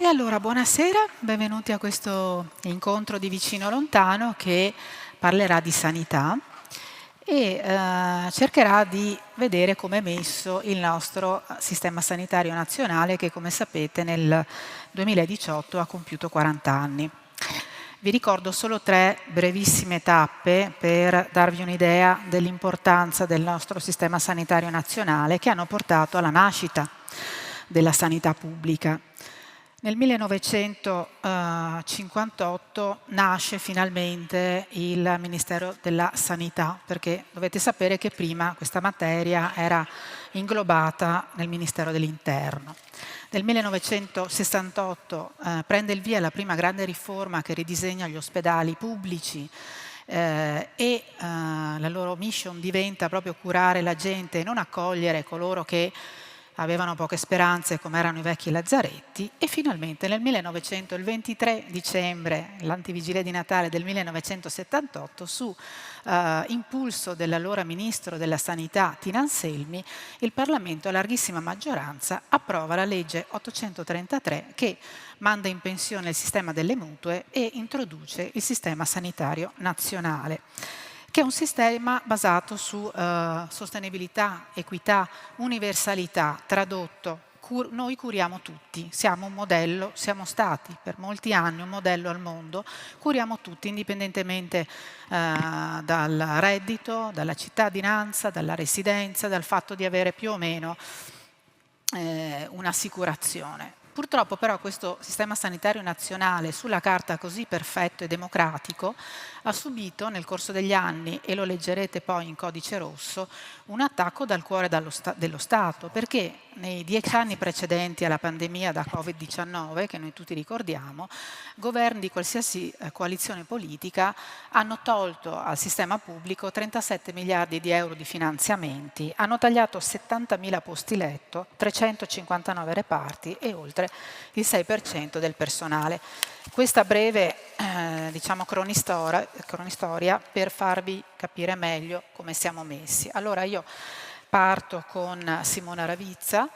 E allora, buonasera, benvenuti a questo incontro di Vicino Lontano che parlerà di sanità e cercherà di vedere come è messo il nostro sistema sanitario nazionale che, come sapete, nel 2018 ha compiuto 40 anni. Vi ricordo solo 3 brevissime tappe per darvi un'idea dell'importanza del nostro sistema sanitario nazionale che hanno portato alla nascita della sanità pubblica. Nel 1958 nasce finalmente il Ministero della Sanità, perché dovete sapere che prima questa materia era inglobata nel Ministero dell'Interno. Nel 1968 prende il via la prima grande riforma che ridisegna gli ospedali pubblici e la loro mission diventa proprio curare la gente e non accogliere coloro che avevano poche speranze come erano i vecchi lazzaretti e finalmente nel 1900, il 23 dicembre, l'antivigilia di Natale del 1978, su impulso dell'allora ministro della Sanità Tina Anselmi, il Parlamento a larghissima maggioranza approva la legge 833 che manda in pensione il sistema delle mutue e introduce il sistema sanitario nazionale, che è un sistema basato su sostenibilità, equità, universalità, tradotto. Noi curiamo tutti, siamo un modello, siamo stati per molti anni un modello al mondo, curiamo tutti indipendentemente dal reddito, dalla cittadinanza, dalla residenza, dal fatto di avere più o meno un'assicurazione. Purtroppo però questo sistema sanitario nazionale, sulla carta così perfetto e democratico, ha subito nel corso degli anni, e lo leggerete poi in codice rosso, un attacco dal cuore dello Stato, perché nei 10 anni precedenti alla pandemia da Covid-19, che noi tutti ricordiamo, governi di qualsiasi coalizione politica hanno tolto al sistema pubblico 37 miliardi di euro di finanziamenti, hanno tagliato 70.000 posti letto, 359 reparti e oltre il 6% del personale. Questa breve diciamo cronistoria per farvi capire meglio come siamo messi. Allora io parto con Simona Ravizza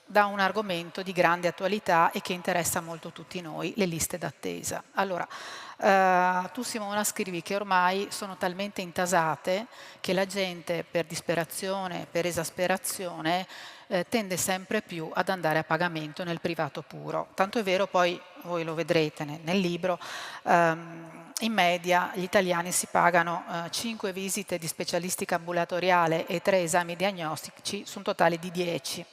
da un argomento di grande attualità e che interessa molto tutti noi, le liste d'attesa. Allora, tu Simona scrivi che ormai sono talmente intasate che la gente per disperazione, per esasperazione, tende sempre più ad andare a pagamento nel privato puro. Tanto è vero, poi voi lo vedrete nel libro, in media gli italiani si pagano 5 visite di specialistica ambulatoriale e 3 esami diagnostici su un totale di 10.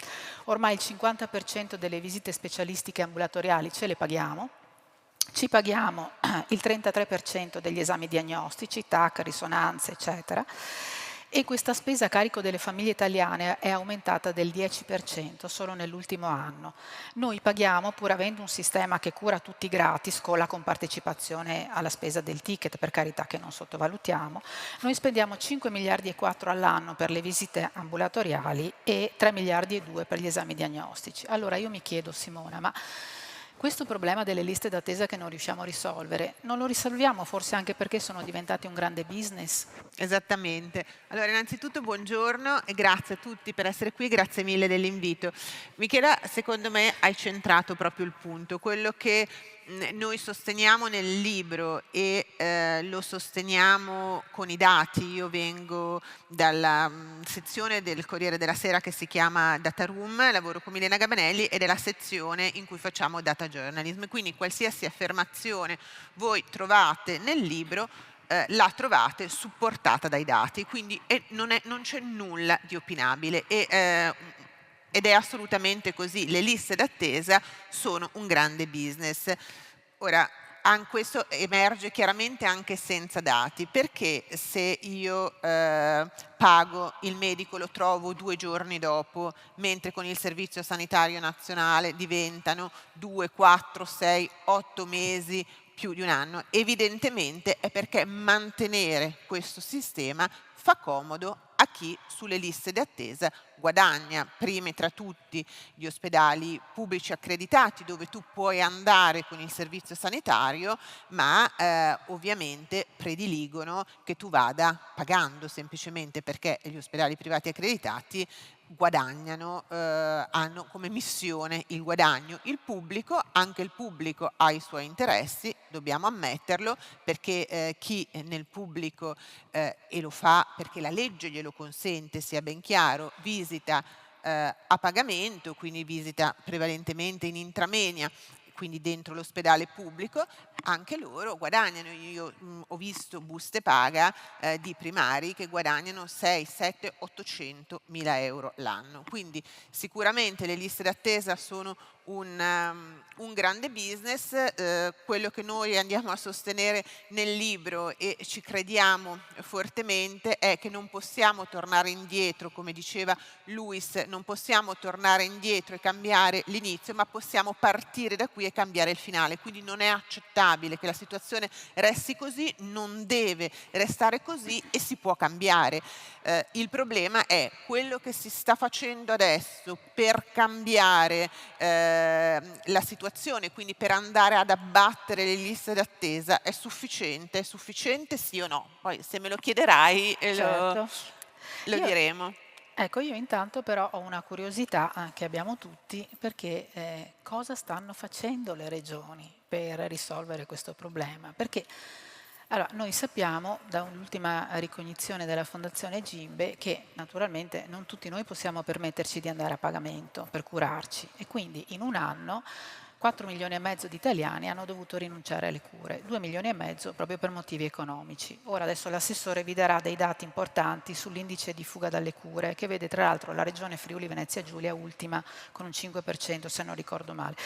Ormai il 50% delle visite specialistiche ambulatoriali ce le paghiamo, ci paghiamo il 33% degli esami diagnostici, TAC, risonanze, eccetera, e questa spesa a carico delle famiglie italiane è aumentata del 10% solo nell'ultimo anno. Noi paghiamo, pur avendo un sistema che cura tutti gratis, con la compartecipazione alla spesa del ticket, per carità, che non sottovalutiamo, noi spendiamo 5 miliardi e 4 all'anno per le visite ambulatoriali e 3 miliardi e 2 per gli esami diagnostici. Allora io mi chiedo, Simona, ma questo problema delle liste d'attesa che non riusciamo a risolvere, non lo risolviamo forse anche perché sono diventati un grande business? Esattamente. Allora, innanzitutto buongiorno e grazie a tutti per essere qui, grazie mille dell'invito. Michela, secondo me hai centrato proprio il punto, quello che noi sosteniamo nel libro e lo sosteniamo con i dati. Io vengo dalla sezione del Corriere della Sera che si chiama Data Room, lavoro con Milena Gabanelli ed è la sezione in cui facciamo data journalism, quindi qualsiasi affermazione voi trovate nel libro la trovate supportata dai dati, quindi non c'è nulla di opinabile ed è assolutamente così. Le liste d'attesa sono un grande business. Ora, questo emerge chiaramente anche senza dati, perché se io pago il medico lo trovo 2 giorni dopo, mentre con il Servizio Sanitario Nazionale diventano 2, 4, 6, 8 mesi, più di un anno? Evidentemente è perché mantenere questo sistema fa comodo a chi sulle liste di attesa guadagna, primi tra tutti gli ospedali pubblici accreditati dove tu puoi andare con il servizio sanitario, ma ovviamente prediligono che tu vada pagando, semplicemente perché gli ospedali privati accreditati guadagnano, hanno come missione il guadagno. Il pubblico, anche il pubblico ha i suoi interessi, dobbiamo ammetterlo, perché chi nel pubblico, e lo fa perché la legge glielo consente, sia ben chiaro, visita a pagamento, quindi visita prevalentemente in intramenia, quindi dentro l'ospedale pubblico, anche loro guadagnano. Io ho visto buste paga di primari che guadagnano 6, 7, 800 mila euro l'anno. Quindi sicuramente le liste d'attesa sono un grande business. Quello che noi andiamo a sostenere nel libro, e ci crediamo fortemente, è che non possiamo tornare indietro, come diceva Luis, non possiamo tornare indietro e cambiare l'inizio, ma possiamo partire da qui e cambiare il finale. Quindi non è accettabile che la situazione resti così, non deve restare così e si può cambiare. Il problema è quello che si sta facendo adesso per cambiare la situazione, quindi per andare ad abbattere le liste d'attesa. È sufficiente? È sufficiente sì o no? Poi se me lo chiederai Certo. lo Io diremo. Ecco, io intanto però ho una curiosità, che abbiamo tutti, perché cosa stanno facendo le regioni per risolvere questo problema? Perché allora, noi sappiamo da un'ultima ricognizione della Fondazione Gimbe che naturalmente non tutti noi possiamo permetterci di andare a pagamento per curarci e quindi in un anno 4 milioni e mezzo di italiani hanno dovuto rinunciare alle cure, 2 milioni e mezzo proprio per motivi economici. Ora adesso l'assessore vi darà dei dati importanti sull'indice di fuga dalle cure, che vede tra l'altro la regione Friuli Venezia Giulia ultima con un 5% se non ricordo male.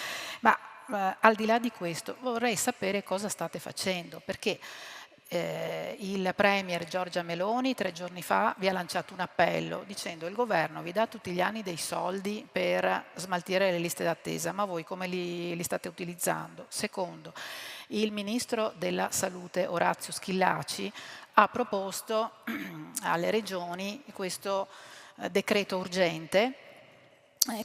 Ma al di là di questo vorrei sapere cosa state facendo, perché il Premier Giorgia Meloni 3 giorni fa vi ha lanciato un appello dicendo il governo vi dà tutti gli anni dei soldi per smaltire le liste d'attesa, ma voi come li state utilizzando? Secondo, il Ministro della Salute Orazio Schillaci ha proposto alle regioni questo decreto urgente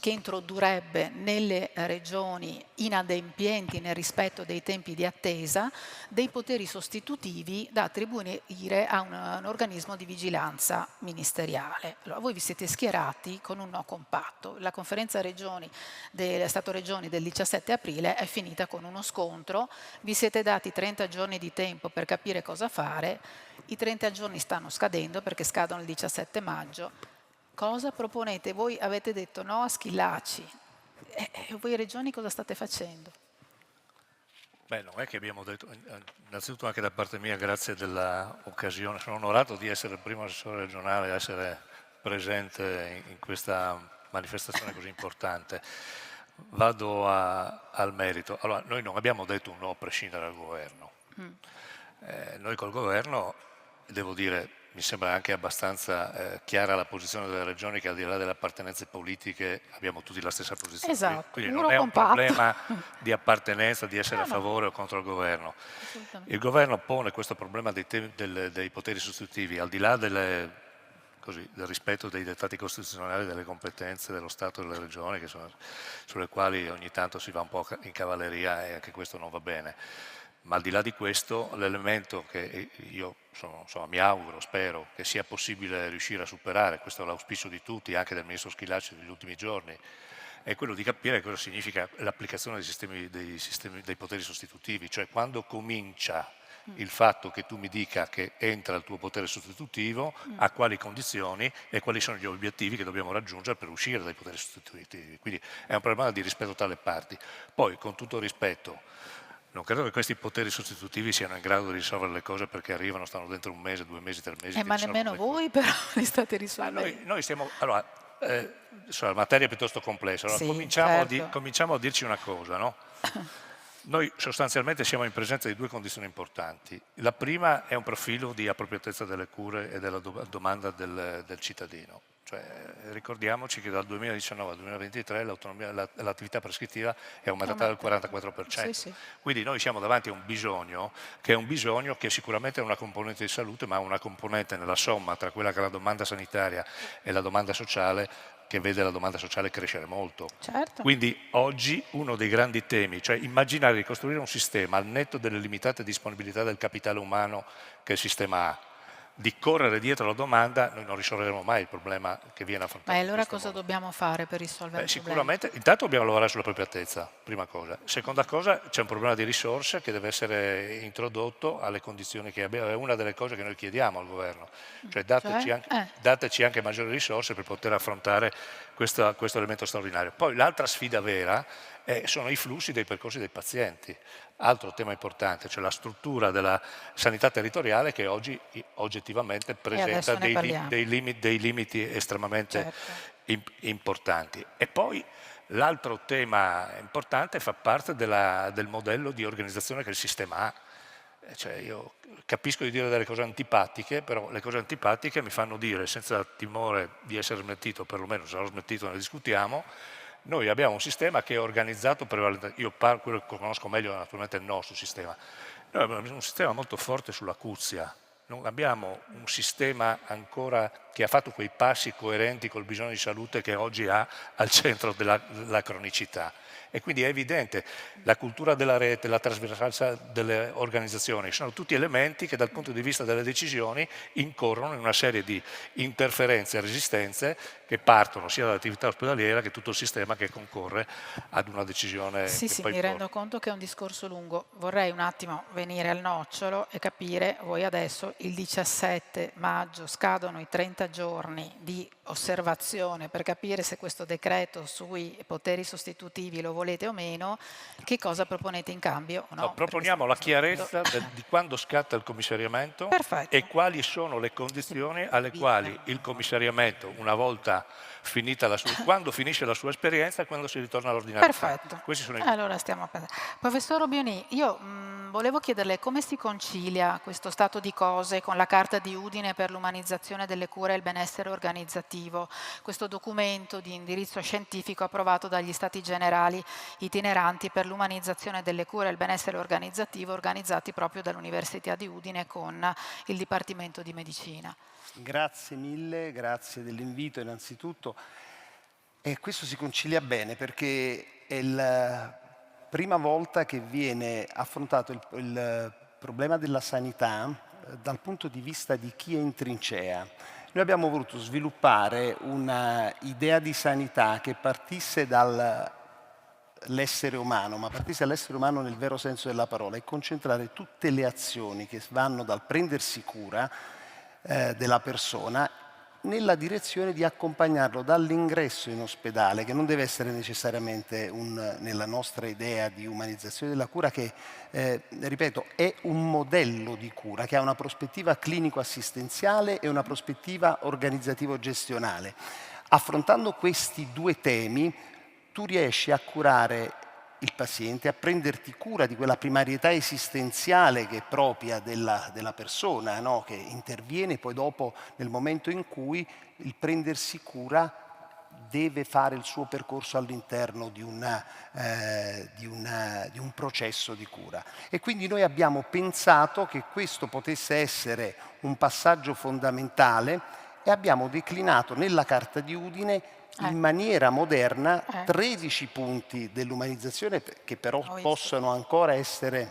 che introdurrebbe nelle regioni inadempienti nel rispetto dei tempi di attesa dei poteri sostitutivi da attribuire a un organismo di vigilanza ministeriale. Allora, voi vi siete schierati con un no compatto. La conferenza Stato-Regioni del 17 aprile è finita con uno scontro, vi siete dati 30 giorni di tempo per capire cosa fare, i 30 giorni stanno scadendo perché scadono il 17 maggio. Cosa proponete? Voi avete detto no a Schillaci. E voi regioni cosa state facendo? Beh, non è che abbiamo detto, innanzitutto anche da parte mia, grazie dell'occasione, sono onorato di essere il primo assessore regionale a essere presente in questa manifestazione così importante. Vado al merito. Allora, noi non abbiamo detto un no a prescindere dal governo. Noi col governo, devo dire, mi sembra anche abbastanza chiara la posizione delle regioni che al di là delle appartenenze politiche abbiamo tutti la stessa posizione. Esatto, Quindi uno non è un compatto. problema di appartenenza, di essere No, a no, favore o contro il governo. assolutamente. Il governo pone questo problema dei poteri sostitutivi al di là del rispetto dei dettati costituzionali, delle competenze dello Stato e delle regioni, sulle quali ogni tanto si va un po' in cavalleria e anche questo non va bene. Ma al di là di questo, l'elemento che io mi auguro, spero che sia possibile riuscire a superare, questo è l'auspicio di tutti, anche del Ministro Schillaci negli ultimi giorni, è quello di capire cosa significa l'applicazione dei poteri sostitutivi, cioè quando comincia il fatto che tu mi dica che entra il tuo potere sostitutivo, a quali condizioni e quali sono gli obiettivi che dobbiamo raggiungere per uscire dai poteri sostitutivi. Quindi è un problema di rispetto tra le parti. Poi, con tutto rispetto, non credo che questi poteri sostitutivi siano in grado di risolvere le cose perché arrivano, stanno dentro un mese, 2 mesi, 3 mesi. Ma nemmeno voi però li state risolvendo. Noi stiamo, allora, la materia è piuttosto complessa, allora Sì, certo. cominciamo a dirci una cosa, no? Noi sostanzialmente siamo in presenza di 2 condizioni importanti. La prima è un profilo di appropriatezza delle cure e della domanda del cittadino. Cioè, ricordiamoci che dal 2019 al 2023 l'attività prescrittiva è aumentata del 44%. Sì, sì. Quindi noi siamo davanti a un bisogno che sicuramente ha una componente di salute, ma ha una componente nella somma tra quella che è la domanda sanitaria e la domanda sociale, che vede la domanda sociale crescere molto. Certo. Quindi oggi uno dei grandi temi, cioè immaginare di costruire un sistema al netto delle limitate disponibilità del capitale umano che il sistema ha, di correre dietro alla domanda, noi non risolveremo mai il problema che viene affrontato. Ma in allora questo cosa modo. dobbiamo fare per risolvere il problema? Sicuramente, intanto dobbiamo lavorare sull'appropriatezza, prima cosa. Seconda cosa, c'è un problema di risorse che deve essere introdotto alle condizioni che abbiamo. È una delle cose che noi chiediamo al governo, cioè dateci anche maggiori risorse per poter affrontare questo elemento straordinario. Poi l'altra sfida vera sono i flussi dei percorsi dei pazienti. Altro tema importante, cioè la struttura della sanità territoriale che oggi oggettivamente presenta adesso ne parliamo. dei limiti estremamente Certo. importanti. E poi l'altro tema importante fa parte del modello di organizzazione che il sistema ha. Cioè io capisco di dire delle cose antipatiche, però le cose antipatiche mi fanno dire, senza timore di essere smentito, perlomeno se sarò smentito ne discutiamo, noi abbiamo un sistema che è organizzato prevalentemente, io parlo, quello che conosco meglio naturalmente è il nostro sistema, noi abbiamo un sistema molto forte sull'acuzia, non abbiamo un sistema ancora che ha fatto quei passi coerenti col bisogno di salute che oggi ha al centro della cronicità. E quindi è evidente, la cultura della rete, la trasversalità delle organizzazioni, sono tutti elementi che dal punto di vista delle decisioni incorrono in una serie di interferenze e resistenze che partono sia dall'attività ospedaliera che tutto il sistema che concorre ad una decisione Sì, che sì, poi mi rendo conto che è un discorso lungo. Vorrei un attimo venire al nocciolo e capire, voi adesso il 17 maggio scadono i 30 giorni di osservazione per capire se questo decreto sui poteri sostitutivi lo volete o meno, che cosa proponete in cambio o no? No, proponiamo la chiarezza di quando scatta il commissariamento Perfetto. e quali sono le condizioni alle quali il commissariamento, una volta finita quando finisce la sua esperienza e quando si ritorna all'ordinarietà. Perfetto. Questi sono i... Allora stiamo a pensare. Professor Robioni, io volevo chiederle come si concilia questo stato di cose con la Carta di Udine per l'umanizzazione delle cure e il benessere organizzativo, questo documento di indirizzo scientifico approvato dagli Stati Generali itineranti per l'umanizzazione delle cure e il benessere organizzativo organizzati proprio dall'Università di Udine con il Dipartimento di Medicina. Grazie mille, grazie dell'invito innanzitutto. E questo si concilia bene perché è la prima volta che viene affrontato il problema della sanità dal punto di vista di chi è in trincea. Noi abbiamo voluto sviluppare un'idea di sanità che partisse dall'essere umano, ma partisse dall'essere umano nel vero senso della parola e concentrare tutte le azioni che vanno dal prendersi cura della persona nella direzione di accompagnarlo dall'ingresso in ospedale, che non deve essere necessariamente nella nostra idea di umanizzazione della cura, che, ripeto, è un modello di cura che ha una prospettiva clinico-assistenziale e una prospettiva organizzativo-gestionale. Affrontando questi due temi, tu riesci a curare il paziente, a prenderti cura di quella primarietà esistenziale che è propria della persona, no? Che interviene poi dopo nel momento in cui il prendersi cura deve fare il suo percorso all'interno di un processo di cura. E quindi noi abbiamo pensato che questo potesse essere un passaggio fondamentale e abbiamo declinato nella Carta di Udine in maniera moderna 13 punti dell'umanizzazione che però possono ancora essere,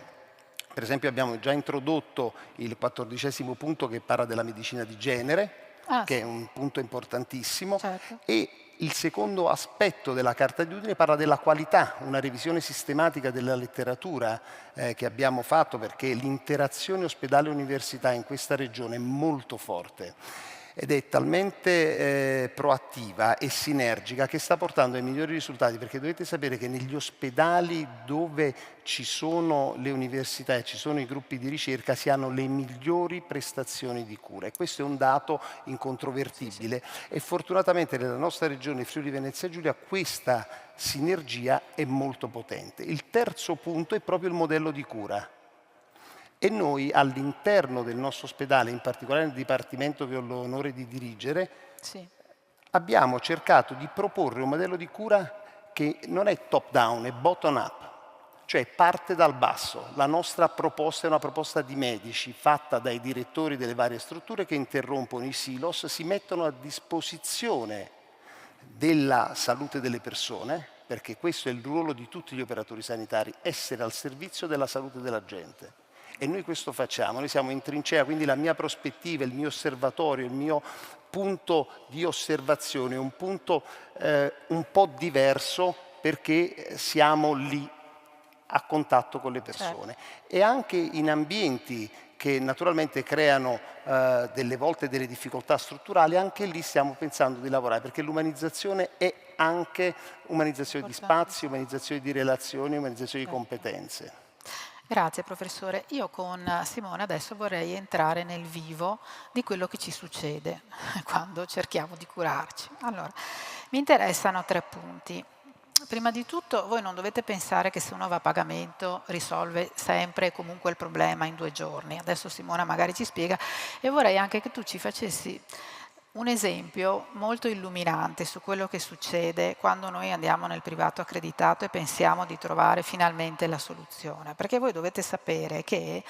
per esempio abbiamo già introdotto il 14° punto che parla della medicina di genere, che è un punto importantissimo, e il secondo aspetto della Carta di Udine parla della qualità, una revisione sistematica della letteratura che abbiamo fatto perché l'interazione ospedale-università in questa regione è molto forte ed è talmente proattiva e sinergica che sta portando ai migliori risultati, perché dovete sapere che negli ospedali dove ci sono le università e ci sono i gruppi di ricerca si hanno le migliori prestazioni di cura e questo è un dato incontrovertibile e fortunatamente nella nostra regione Friuli Venezia Giulia questa sinergia è molto potente. Il terzo punto è proprio il modello di cura. E noi all'interno del nostro ospedale, in particolare nel dipartimento che ho l'onore di dirigere, abbiamo cercato di proporre un modello di cura che non è top down, è bottom up, cioè parte dal basso. La nostra proposta è una proposta di medici fatta dai direttori delle varie strutture che interrompono i silos, si mettono a disposizione della salute delle persone, perché questo è il ruolo di tutti gli operatori sanitari, essere al servizio della salute della gente. E noi questo facciamo, noi siamo in trincea, quindi la mia prospettiva, il mio osservatorio, il mio punto di osservazione è un punto un po' diverso, perché siamo lì a contatto con le persone. E anche in ambienti che naturalmente creano delle volte delle difficoltà strutturali, anche lì stiamo pensando di lavorare, perché l'umanizzazione è anche umanizzazione di spazi, umanizzazione di relazioni, umanizzazione di competenze. Grazie professore. Io con Simone adesso vorrei entrare nel vivo di quello che ci succede quando cerchiamo di curarci. Allora, mi interessano 3 punti. Prima di tutto, voi non dovete pensare che se uno va a pagamento risolve sempre e comunque il problema in 2 giorni. Adesso Simona magari ci spiega, e vorrei anche che tu ci facessi un esempio molto illuminante su quello che succede quando noi andiamo nel privato accreditato e pensiamo di trovare finalmente la soluzione. Perché voi dovete sapere che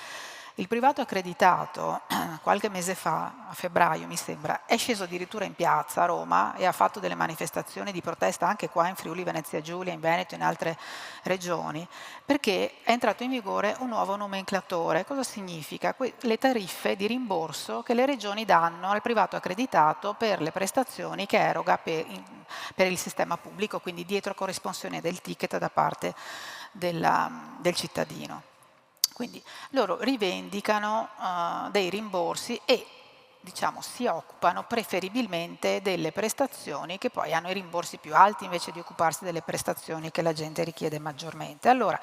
il privato accreditato qualche mese fa, a febbraio mi sembra, è sceso addirittura in piazza a Roma e ha fatto delle manifestazioni di protesta anche qua in Friuli Venezia Giulia, in Veneto e in altre regioni, perché è entrato in vigore un nuovo nomenclatore. Cosa significa? Le tariffe di rimborso che le regioni danno al privato accreditato per le prestazioni che eroga per il sistema pubblico, quindi dietro corresponsione del ticket da parte del cittadino. Quindi loro rivendicano dei rimborsi e, diciamo, si occupano preferibilmente delle prestazioni che poi hanno i rimborsi più alti, invece di occuparsi delle prestazioni che la gente richiede maggiormente. Allora,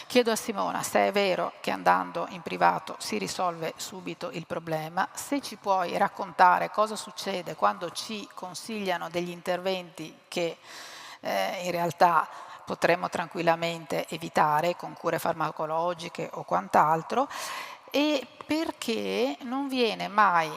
chiedo a Simona se è vero che andando in privato si risolve subito il problema, se ci puoi raccontare cosa succede quando ci consigliano degli interventi che in realtà potremmo tranquillamente evitare con cure farmacologiche o quant'altro, e perché non viene mai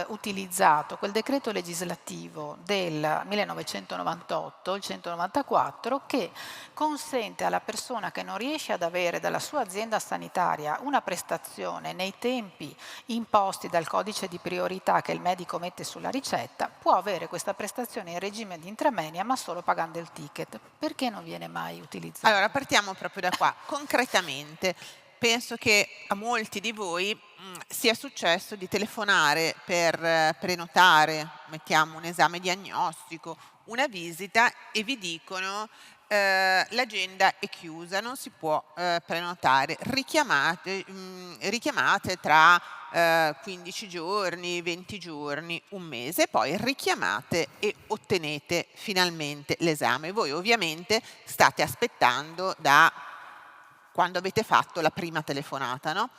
utilizzato quel decreto legislativo del 1998, il 194, che consente alla persona che non riesce ad avere dalla sua azienda sanitaria una prestazione nei tempi imposti dal codice di priorità che il medico mette sulla ricetta, può avere questa prestazione in regime di intramoenia ma solo pagando il ticket. Perché non viene mai utilizzato? Allora, partiamo proprio da qua. Concretamente, penso che a molti di voi sia successo di telefonare per prenotare, mettiamo un esame diagnostico, una visita, e vi dicono l'agenda è chiusa, non si può prenotare, richiamate tra 15 giorni, 20 giorni, un mese, poi richiamate e ottenete finalmente l'esame. Voi ovviamente state aspettando da quando avete fatto la prima telefonata, no?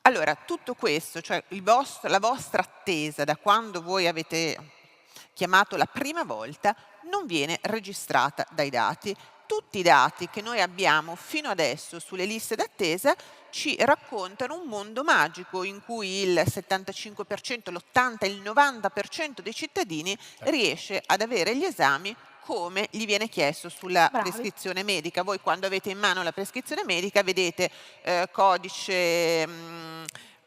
Allora, tutto questo, cioè la vostra attesa da quando voi avete chiamato la prima volta, non viene registrata dai dati. Tutti i dati che noi abbiamo fino adesso sulle liste d'attesa ci raccontano un mondo magico in cui il 75%, l'80%, il 90% dei cittadini riesce ad avere gli esami come gli viene chiesto sulla prescrizione medica. Voi quando avete in mano la prescrizione medica vedete codice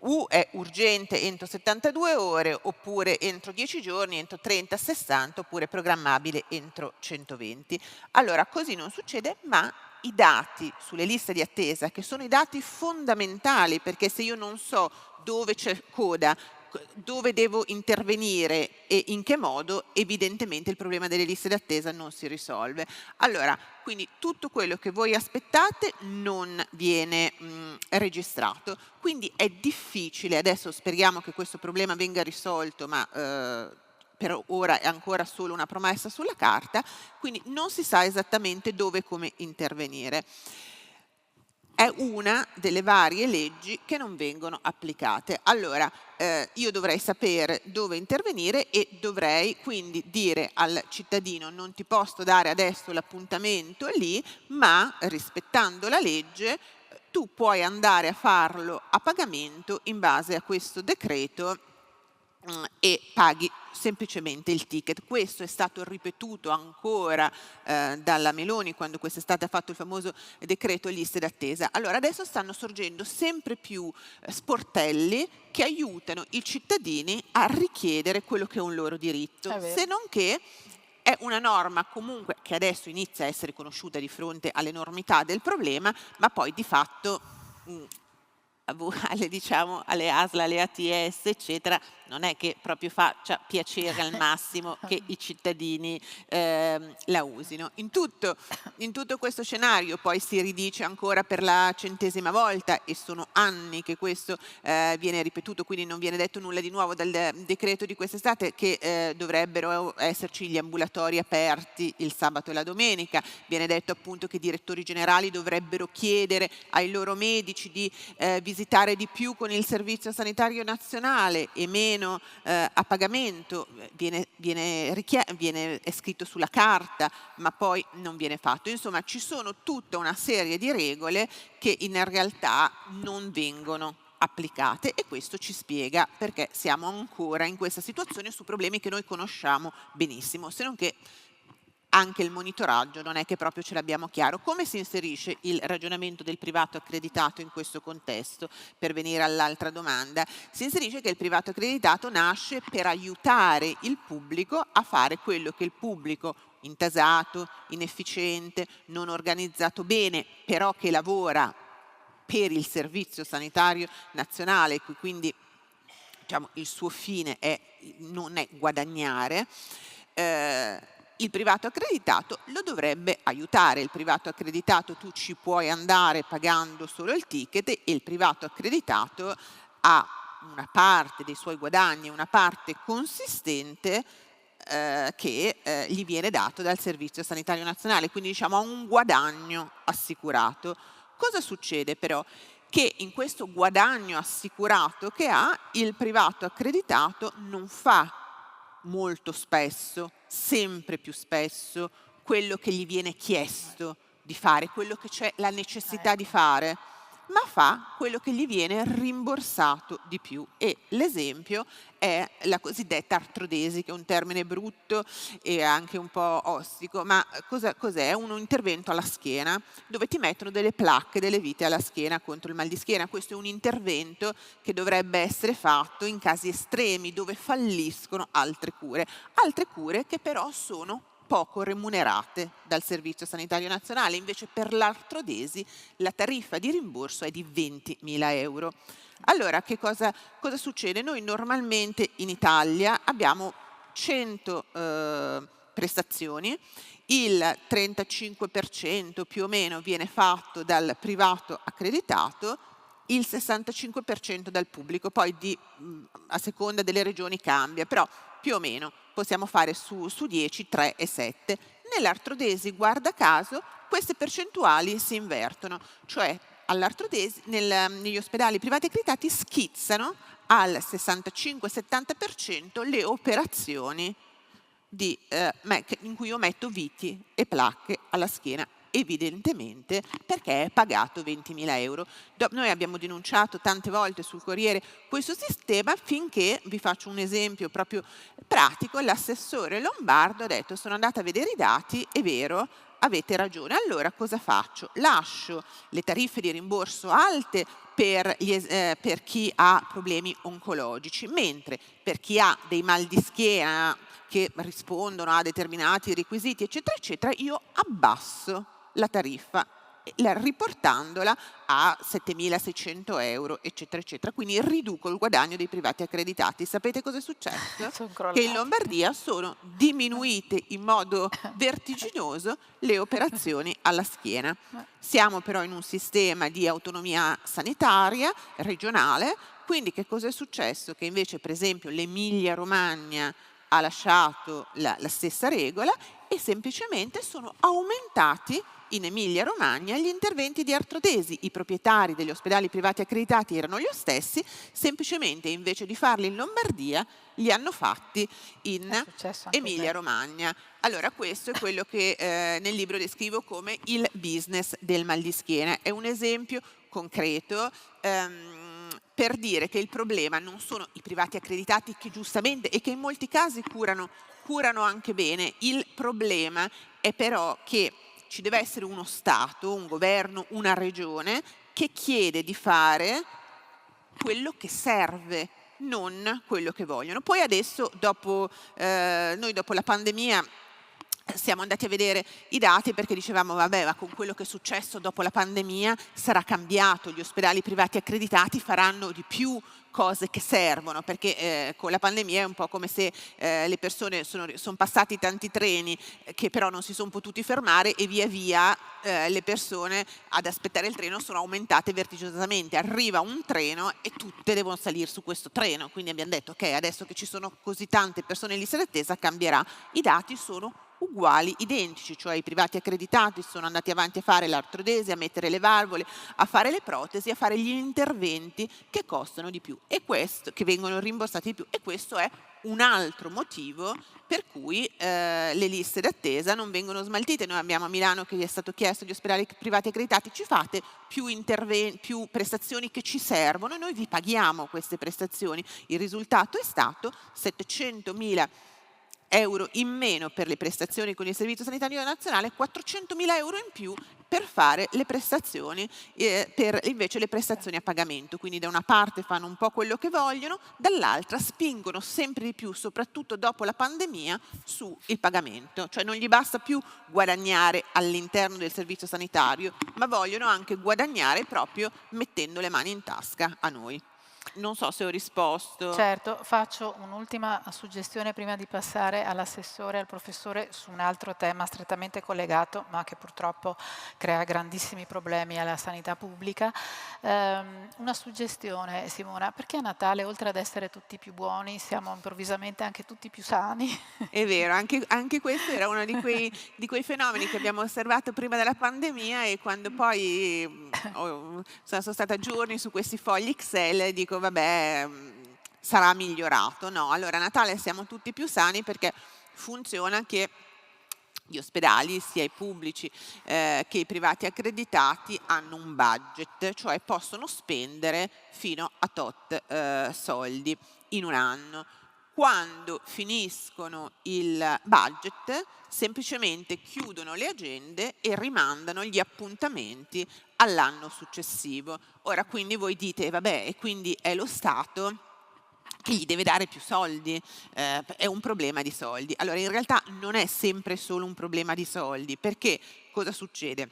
U è urgente entro 72 ore, oppure entro 10 giorni, entro 30, 60, oppure programmabile entro 120. Allora, così non succede, ma i dati sulle liste di attesa, che sono i dati fondamentali, perché se io non so dove c'è coda, dove devo intervenire e in che modo, evidentemente il problema delle liste d'attesa non si risolve. Allora, quindi tutto quello che voi aspettate non viene registrato, quindi è difficile. Adesso speriamo che questo problema venga risolto, ma per ora è ancora solo una promessa sulla carta, quindi non si sa esattamente dove e come intervenire. È una delle varie leggi che non vengono applicate. Allora, io dovrei sapere dove intervenire e dovrei quindi dire al cittadino: non ti posso dare adesso l'appuntamento lì, ma rispettando la legge tu puoi andare a farlo a pagamento in base a questo decreto e paghi semplicemente il ticket. Questo è stato ripetuto ancora dalla Meloni quando quest'estate ha fatto il famoso decreto liste d'attesa. Allora adesso stanno sorgendo sempre più sportelli che aiutano i cittadini a richiedere quello che è un loro diritto, se non che è una norma comunque che adesso inizia a essere conosciuta di fronte all'enormità del problema, ma poi di fatto diciamo, alle ASL, alle ATS, eccetera, non è che proprio faccia piacere al massimo che i cittadini la usino. In tutto questo scenario poi si ridice ancora per la 100ª volta, e sono anni che questo viene ripetuto, quindi non viene detto nulla di nuovo dal decreto di quest'estate, che dovrebbero esserci gli ambulatori aperti il sabato e la domenica. Viene detto appunto che i direttori generali dovrebbero chiedere ai loro medici di visitare di più con il Servizio Sanitario Nazionale e meno a pagamento. È scritto sulla carta, ma poi non viene fatto. Insomma, ci sono tutta una serie di regole che in realtà non vengono applicate, e questo ci spiega perché siamo ancora in questa situazione su problemi che noi conosciamo benissimo, se non che anche il monitoraggio non è che proprio ce l'abbiamo chiaro. Come si inserisce il ragionamento del privato accreditato in questo contesto? Per venire all'altra domanda, si inserisce che il privato accreditato nasce per aiutare il pubblico a fare quello che il pubblico intasato, inefficiente, non organizzato bene, però che lavora per il Servizio Sanitario Nazionale, quindi diciamo, il suo fine non è guadagnare, il privato accreditato lo dovrebbe aiutare. Il privato accreditato, tu ci puoi andare pagando solo il ticket, e il privato accreditato ha una parte dei suoi guadagni, una parte consistente che gli viene dato dal Servizio Sanitario Nazionale, quindi diciamo ha un guadagno assicurato. Cosa succede però? Che in questo guadagno assicurato che ha, il privato accreditato non fa molto spesso, sempre più spesso, quello che gli viene chiesto di fare, quello che c'è la necessità di fare, ma fa quello che gli viene rimborsato di più. E l'esempio è la cosiddetta artrodesi, che è un termine brutto e anche un po' ostico, ma cos'è? Un intervento alla schiena dove ti mettono delle placche, delle vite alla schiena contro il mal di schiena. Questo è un intervento che dovrebbe essere fatto in casi estremi dove falliscono altre cure che però sono poco remunerate dal Servizio Sanitario Nazionale. Invece per l'artrodesi la tariffa di rimborso è di 20.000 euro. Allora che cosa succede? Noi normalmente in Italia abbiamo 100 prestazioni, il 35% più o meno viene fatto dal privato accreditato, il 65% dal pubblico, poi a seconda delle regioni cambia, però più o meno possiamo fare su 10, 3 e 7. Nell'artrodesi, guarda caso, queste percentuali si invertono, cioè all'artrodesi negli ospedali privati accreditati schizzano al 65-70% le operazioni in cui io metto viti e placche alla schiena, evidentemente perché è pagato 20.000 euro. Noi abbiamo denunciato tante volte sul Corriere questo sistema, finché, vi faccio un esempio proprio pratico, l'assessore Lombardo ha detto: sono andata a vedere i dati, è vero, avete ragione. Allora cosa faccio? Lascio le tariffe di rimborso alte per chi ha problemi oncologici, mentre per chi ha dei mal di schiena che rispondono a determinati requisiti, eccetera, eccetera, io abbasso la tariffa, riportandola a 7.600 euro, eccetera, eccetera. Quindi riduco il guadagno dei privati accreditati. Sapete cosa è successo? Che in Lombardia sono diminuite in modo vertiginoso le operazioni alla schiena. Siamo però in un sistema di autonomia sanitaria regionale, quindi che cosa è successo? Che invece, per esempio, l'Emilia-Romagna ha lasciato la stessa regola, e semplicemente sono aumentati in Emilia-Romagna gli interventi di artrodesi. I proprietari degli ospedali privati accreditati erano gli stessi, semplicemente invece di farli in Lombardia li hanno fatti in Emilia-Romagna. Allora questo è quello che nel libro descrivo come il business del mal di schiena. È un esempio concreto per dire che il problema non sono i privati accreditati, che giustamente e che in molti casi curano anche bene. Il problema è però che ci deve essere uno Stato, un governo, una regione che chiede di fare quello che serve, non quello che vogliono. Poi adesso, noi dopo la pandemia siamo andati a vedere i dati perché dicevamo vabbè, ma con quello che è successo dopo la pandemia sarà cambiato, gli ospedali privati accreditati faranno di più cose che servono, perché con la pandemia è un po' come se le persone sono passati tanti treni che però non si sono potuti fermare e via via le persone ad aspettare il treno sono aumentate vertiginosamente. Arriva un treno e tutte devono salire su questo treno, quindi abbiamo detto ok, adesso che ci sono così tante persone in lista d'attesa cambierà. I dati sono uguali, identici, cioè i privati accreditati sono andati avanti a fare l'artrodesi, a mettere le valvole, a fare le protesi, a fare gli interventi che costano di più e questo, che vengono rimborsati di più, e questo è un altro motivo per cui le liste d'attesa non vengono smaltite. Noi abbiamo a Milano che gli è stato chiesto agli ospedali privati accreditati: ci fate più prestazioni che ci servono e noi vi paghiamo queste prestazioni. Il risultato è stato 700.000 euro in meno per le prestazioni con il Servizio Sanitario Nazionale, 400.000 euro in più per fare le prestazioni, per invece le prestazioni a pagamento. Quindi da una parte fanno un po' quello che vogliono, dall'altra spingono sempre di più, soprattutto dopo la pandemia, sul pagamento. Cioè non gli basta più guadagnare all'interno del servizio sanitario, ma vogliono anche guadagnare proprio mettendo le mani in tasca a noi. Non so se ho risposto. Certo, faccio un'ultima suggestione prima di passare all'assessore e al professore su un altro tema strettamente collegato, ma che purtroppo crea grandissimi problemi alla sanità pubblica. Una suggestione, Simona: perché a Natale, oltre ad essere tutti più buoni, siamo improvvisamente anche tutti più sani? È vero, anche questo era uno di quei fenomeni che abbiamo osservato prima della pandemia, e quando poi sono stata giorni su questi fogli Excel dico vabbè, sarà migliorato. No, allora a Natale siamo tutti più sani perché funziona che gli ospedali, sia i pubblici che i privati accreditati, hanno un budget, cioè possono spendere fino a tot soldi in un anno. Quando finiscono il budget, semplicemente chiudono le agende e rimandano gli appuntamenti all'anno successivo. Ora, quindi voi dite, vabbè, e quindi è lo Stato che gli deve dare più soldi, è un problema di soldi. Allora, in realtà non è sempre solo un problema di soldi, perché cosa succede?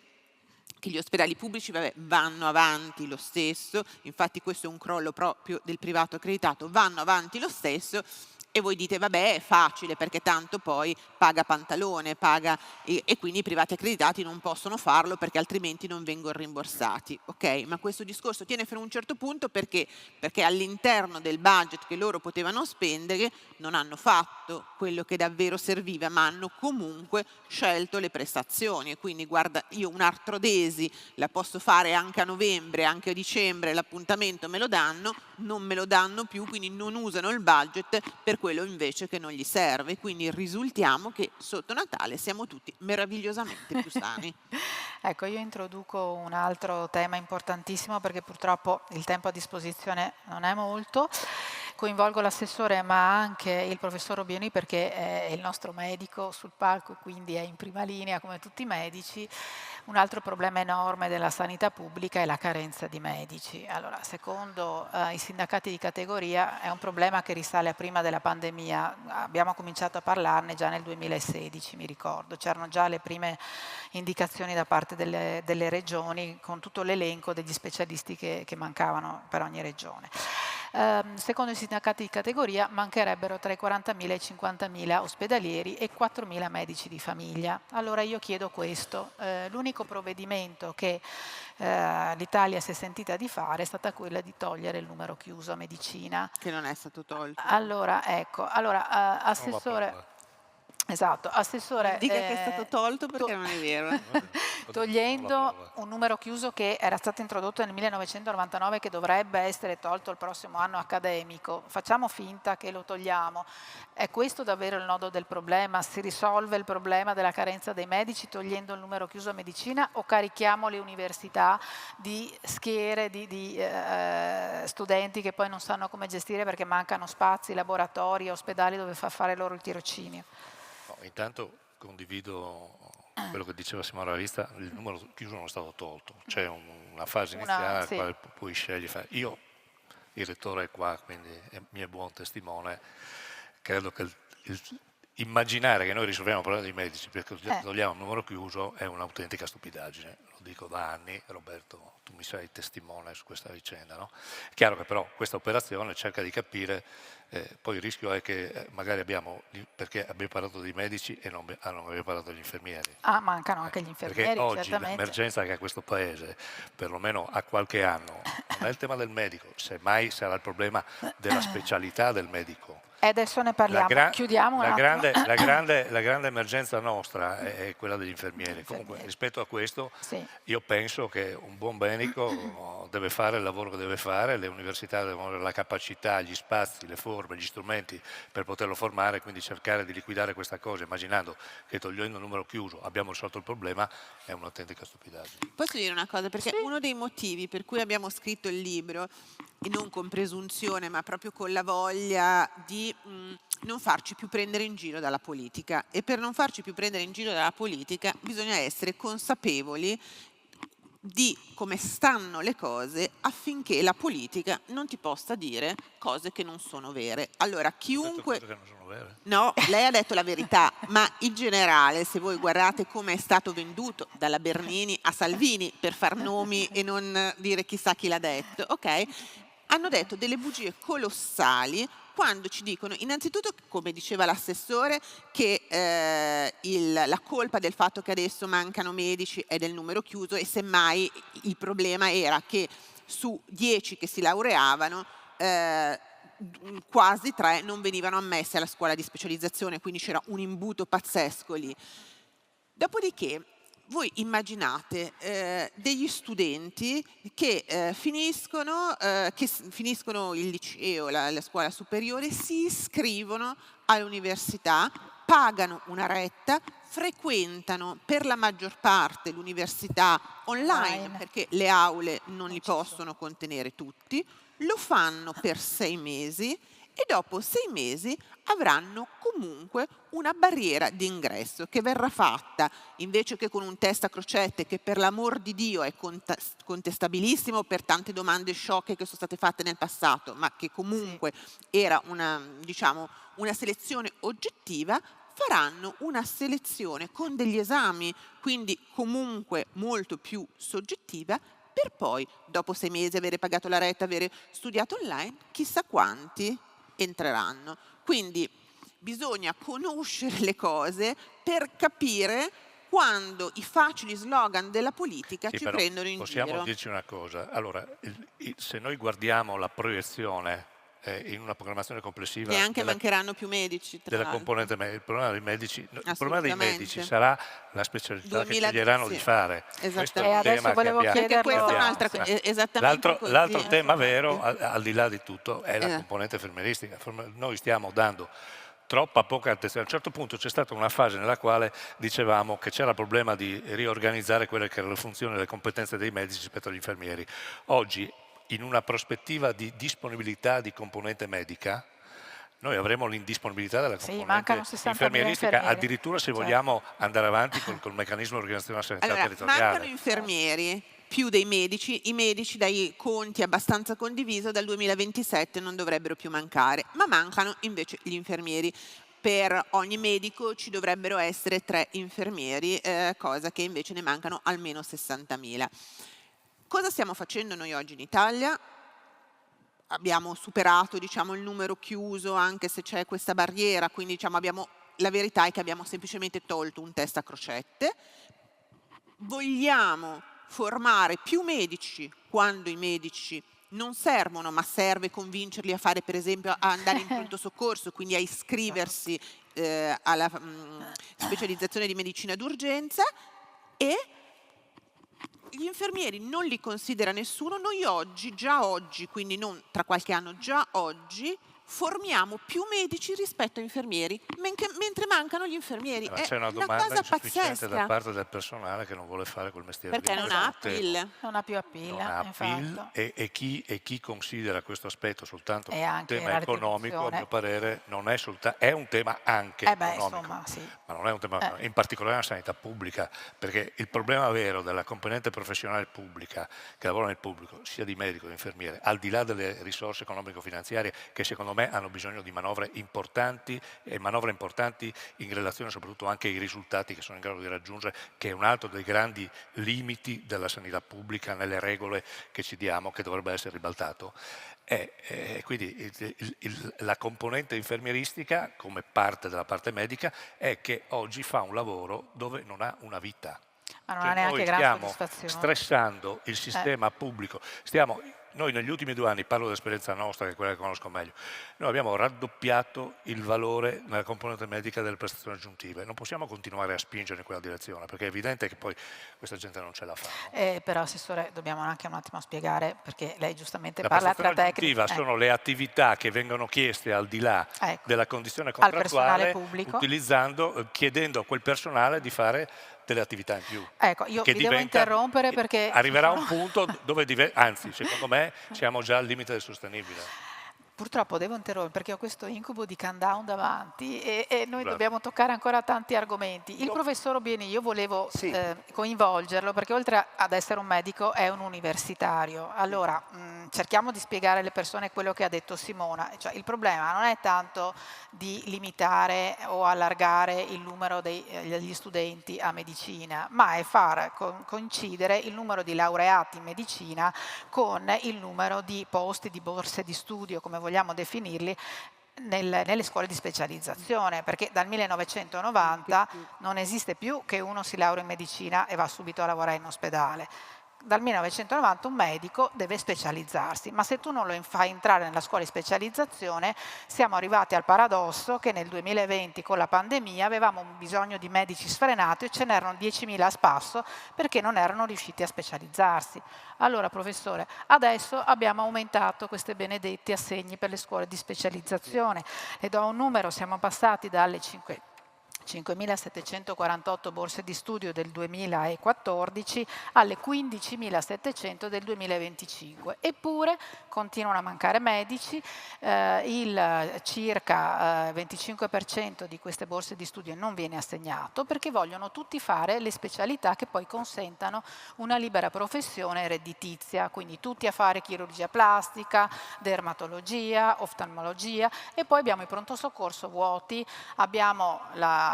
Che gli ospedali pubblici vanno avanti lo stesso, infatti questo è un crollo proprio del privato accreditato, vanno avanti lo stesso, e voi dite vabbè, è facile perché tanto poi paga Pantalone, e quindi i privati accreditati non possono farlo perché altrimenti non vengono rimborsati. Ok, ma questo discorso tiene fino a un certo punto perché all'interno del budget che loro potevano spendere non hanno fatto quello che davvero serviva, ma hanno comunque scelto le prestazioni. E quindi guarda, io un'artrodesi la posso fare anche a novembre, anche a dicembre, l'appuntamento me lo danno, non me lo danno più, quindi non usano il budget per quello invece che non gli serve. Quindi risultiamo che sotto Natale siamo tutti meravigliosamente più sani. Ecco, io introduco un altro tema importantissimo perché purtroppo il tempo a disposizione non è molto. Coinvolgo l'assessore ma anche il professor Robioni perché è il nostro medico sul palco e quindi è in prima linea come tutti i medici. Un altro problema enorme della sanità pubblica è la carenza di medici. Allora, secondo i sindacati di categoria è un problema che risale a prima della pandemia. Abbiamo cominciato a parlarne già nel 2016, mi ricordo. C'erano già le prime indicazioni da parte delle regioni con tutto l'elenco degli specialisti che mancavano per ogni regione. Secondo i sindacati di categoria mancherebbero tra i 40.000 e i 50.000 ospedalieri e 4.000 medici di famiglia. Allora io chiedo questo: l'unico provvedimento che l'Italia si è sentita di fare è stata quella di togliere il numero chiuso a medicina. Che non è stato tolto. Allora, ecco, assessore... Esatto, assessore, Dica che è stato tolto perché non è vero. Togliendo un numero chiuso che era stato introdotto nel 1999 che dovrebbe essere tolto il prossimo anno accademico, facciamo finta che lo togliamo. È questo davvero il nodo del problema? Si risolve il problema della carenza dei medici togliendo il numero chiuso a medicina o carichiamo le università di schiere di studenti che poi non sanno come gestire perché mancano spazi, laboratori, ospedali dove far fare loro il tirocinio? No, intanto condivido quello che diceva Simona Ravista, il numero chiuso non è stato tolto, c'è una fase iniziale sì. nella quale puoi scegliere. Io, il rettore è qua, quindi mi è buon testimone, credo che immaginare che noi risolviamo il problema dei medici perché togliamo un numero chiuso è un'autentica stupidaggine, lo dico da anni, Roberto, tu mi sei testimone su questa vicenda, no? È chiaro che però questa operazione cerca di capire, poi il rischio è che magari perché abbiamo parlato dei medici e non abbiamo parlato degli infermieri. Mancano anche gli infermieri, Perché oggi certamente. l'emergenza che ha questo Paese, perlomeno a qualche anno, non è il tema del medico, semmai sarà il problema della specialità del medico. E adesso ne parliamo. Chiudiamo un attimo. La grande emergenza nostra è quella degli infermieri. Comunque, rispetto a questo, Sì. io penso che un buon medico deve fare il lavoro che deve fare, le università devono avere la capacità, gli spazi, le forme, gli strumenti per poterlo formare, quindi cercare di liquidare questa cosa, immaginando che togliendo il numero chiuso abbiamo risolto il problema, è un'autentica stupidaggine. Posso dire una cosa? Perché uno dei motivi per cui abbiamo scritto il libro, e non con presunzione, ma proprio con la voglia di non farci più prendere in giro dalla politica. E per non farci più prendere in giro dalla politica bisogna essere consapevoli di come stanno le cose affinché la politica non ti possa dire cose che non sono vere. Allora, chiunque... Che non sono vere. No, lei ha detto la verità, ma in generale, se voi guardate come è stato venduto dalla Bernini a Salvini, per far nomi e non dire chissà chi l'ha detto, ok? Hanno detto delle bugie colossali quando ci dicono, innanzitutto, come diceva l'assessore, che la colpa del fatto che adesso mancano medici è del numero chiuso e semmai il problema era che su 10 che si laureavano, quasi 3 non venivano ammesse alla scuola di specializzazione, quindi c'era un imbuto pazzesco lì. Dopodiché voi immaginate degli studenti che finiscono il liceo, la scuola superiore, si iscrivono all'università, pagano una retta, frequentano per la maggior parte l'università online perché le aule non li possono contenere tutti, lo fanno per 6 mesi e dopo 6 mesi avranno comunque una barriera di ingresso che verrà fatta invece che con un test a crocette che per l'amor di Dio è contestabilissimo per tante domande sciocche che sono state fatte nel passato, ma che comunque era una selezione oggettiva. Faranno una selezione con degli esami, quindi comunque molto più soggettiva, per poi, dopo 6 mesi, avere pagato la retta, avere studiato online, chissà quanti entreranno. Quindi bisogna conoscere le cose per capire quando i facili slogan della politica ci prendono in giro. Possiamo dirci una cosa, allora, se noi guardiamo la proiezione in una programmazione complessiva neanche mancheranno più medici della componente il problema dei medici sarà la specialità che sceglieranno di fare. Questo è il tema che abbiamo. Perché questa è un'altra esattamente l'altro tema vero al di là di tutto è la componente infermieristica. Noi stiamo dando poca attenzione. A un certo punto c'è stata una fase nella quale dicevamo che c'era il problema di riorganizzare quelle che erano le funzioni e le competenze dei medici rispetto agli infermieri. Oggi, in una prospettiva di disponibilità di componente medica, noi avremo l'indisponibilità della componente infermieristica, addirittura se vogliamo andare avanti col meccanismo di organizzazione della sanità territoriale. Mancano infermieri più dei medici, i medici dai conti abbastanza condiviso dal 2027 non dovrebbero più mancare, ma mancano invece gli infermieri. Per ogni medico ci dovrebbero essere 3 infermieri, cosa che invece ne mancano almeno 60.000. Cosa stiamo facendo noi oggi in Italia? Abbiamo superato il numero chiuso anche se c'è questa barriera, quindi la verità è che abbiamo semplicemente tolto un test a crocette. Vogliamo formare più medici quando i medici non servono, ma serve convincerli a fare, per esempio, a andare in pronto soccorso, quindi a iscriversi alla specializzazione di medicina d'urgenza, e gli infermieri non li considera nessuno. Noi già oggi, quindi non tra qualche anno, già oggi formiamo più medici rispetto a infermieri, mentre mancano gli infermieri. C'è una domanda insufficiente da parte del personale che non vuole fare quel mestiere. Perché non ha appeal. Non ha più appeal. E chi considera questo aspetto soltanto E un anche tema economico, a mio parere, non è soltanto, è un tema anche economico, insomma, sì. ma non è un tema, in particolare nella sanità pubblica, perché il problema vero della componente professionale pubblica che lavora nel pubblico, sia di medico che di infermiere, al di là delle risorse economico-finanziarie che secondo me secondo me hanno bisogno di manovre importanti in relazione soprattutto anche ai risultati che sono in grado di raggiungere, che è un altro dei grandi limiti della sanità pubblica nelle regole che ci diamo, che dovrebbe essere ribaltato. Quindi la componente infermieristica, come parte della parte medica, è che oggi fa un lavoro dove non ha una vita. Ma non Cioè ha neanche noi gran stiamo soddisfazione. stressando il sistema pubblico, noi negli ultimi 2 anni, parlo dell'esperienza nostra, che è quella che conosco meglio, noi abbiamo raddoppiato il valore nella componente medica delle prestazioni aggiuntive. Non possiamo continuare a spingere in quella direzione, perché è evidente che poi questa gente non ce la fa. No? Però Assessore, dobbiamo anche un attimo spiegare, perché lei giustamente La parla tra prestazione tecnici. aggiuntiva sono le attività che vengono chieste al di là Ecco, della condizione al personale contrattuale, pubblico. chiedendo a quel personale di fare delle attività in più. Ecco, io Che vi devo interrompere perché arriverà ci un sono- punto dove, anzi, secondo me, siamo già al limite del sostenibile. Purtroppo devo interrompere perché ho questo incubo di countdown davanti e noi Bravo. dobbiamo toccare ancora tanti argomenti. Il professor Obieni, io volevo Sì. coinvolgerlo perché oltre ad essere un medico è un universitario. Allora, cerchiamo di spiegare alle persone quello che ha detto Simona. Cioè, il problema non è tanto di limitare o allargare il numero degli studenti a medicina, ma è far coincidere il numero di laureati in medicina con il numero di posti, di borse di studio, come vogliamo definirli, nelle scuole di specializzazione, perché dal 1990 non esiste più che uno si laurea in medicina e va subito a lavorare in ospedale. Dal 1990 un medico deve specializzarsi, ma se tu non lo fai entrare nella scuola di specializzazione, siamo arrivati al paradosso che nel 2020 con la pandemia avevamo un bisogno di medici sfrenato e ce n'erano 10.000 a spasso perché non erano riusciti a specializzarsi. Allora professore, adesso abbiamo aumentato questi benedetti assegni per le scuole di specializzazione. Le do un numero, siamo passati dalle 5.748 borse di studio del 2014 alle 15.700 del 2025. Eppure continuano a mancare medici, il circa 25% di queste borse di studio non viene assegnato perché vogliono tutti fare le specialità che poi consentano una libera professione redditizia, quindi tutti a fare chirurgia plastica, dermatologia, oftalmologia e poi abbiamo i pronto soccorso vuoti, abbiamo la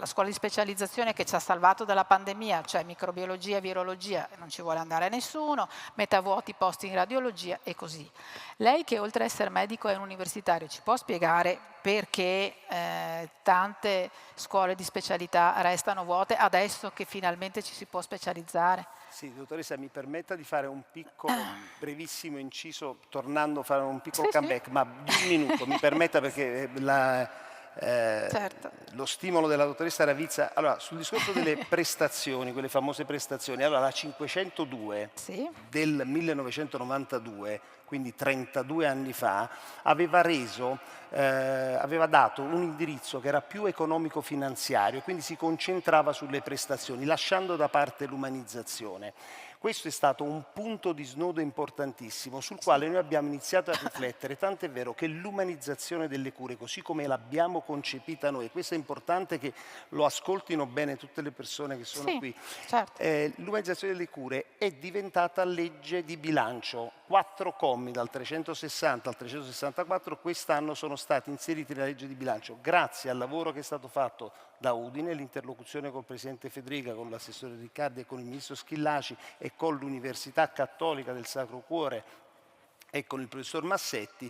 scuola di specializzazione che ci ha salvato dalla pandemia, cioè microbiologia, virologia, non ci vuole andare nessuno, metà vuoti posti in radiologia e così. Lei che oltre ad essere medico è un universitario, ci può spiegare perché tante scuole di specialità restano vuote adesso che finalmente ci si può specializzare? Sì, dottoressa, mi permetta di fare un piccolo, brevissimo inciso, tornando a fare un piccolo comeback, ma di un minuto, mi permetta perché Certo. lo stimolo della dottoressa Ravizza. Allora, sul discorso delle prestazioni, quelle famose prestazioni, allora la 502 del 1992, quindi 32 anni fa, aveva dato un indirizzo che era più economico-finanziario, quindi si concentrava sulle prestazioni, lasciando da parte l'umanizzazione. Questo è stato un punto di snodo importantissimo sul quale noi abbiamo iniziato a riflettere, tant'è vero che l'umanizzazione delle cure, così come l'abbiamo concepita noi, questo è importante che lo ascoltino bene tutte le persone che sono qui, certo. l'umanizzazione delle cure è diventata legge di bilancio. 4 commi dal 360 al 364 quest'anno sono stati inseriti nella legge di bilancio grazie al lavoro che è stato fatto da Udine, l'interlocuzione col Presidente Federica, con l'assessore Riccardi e con il Ministro Schillaci e con l'Università Cattolica del Sacro Cuore e con il Professor Massetti,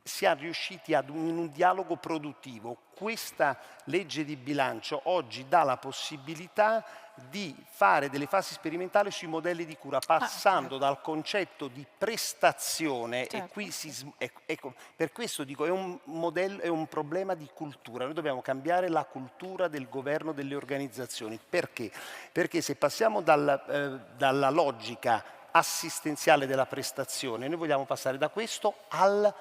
siamo riusciti in un dialogo produttivo. Questa legge di bilancio oggi dà la possibilità di fare delle fasi sperimentali sui modelli di cura, passando dal concetto di prestazione, e qui ecco, per questo dico, è un problema di cultura. Noi dobbiamo cambiare la cultura del governo delle organizzazioni. Perché? Perché se passiamo dalla logica assistenziale della prestazione, noi vogliamo passare da questo al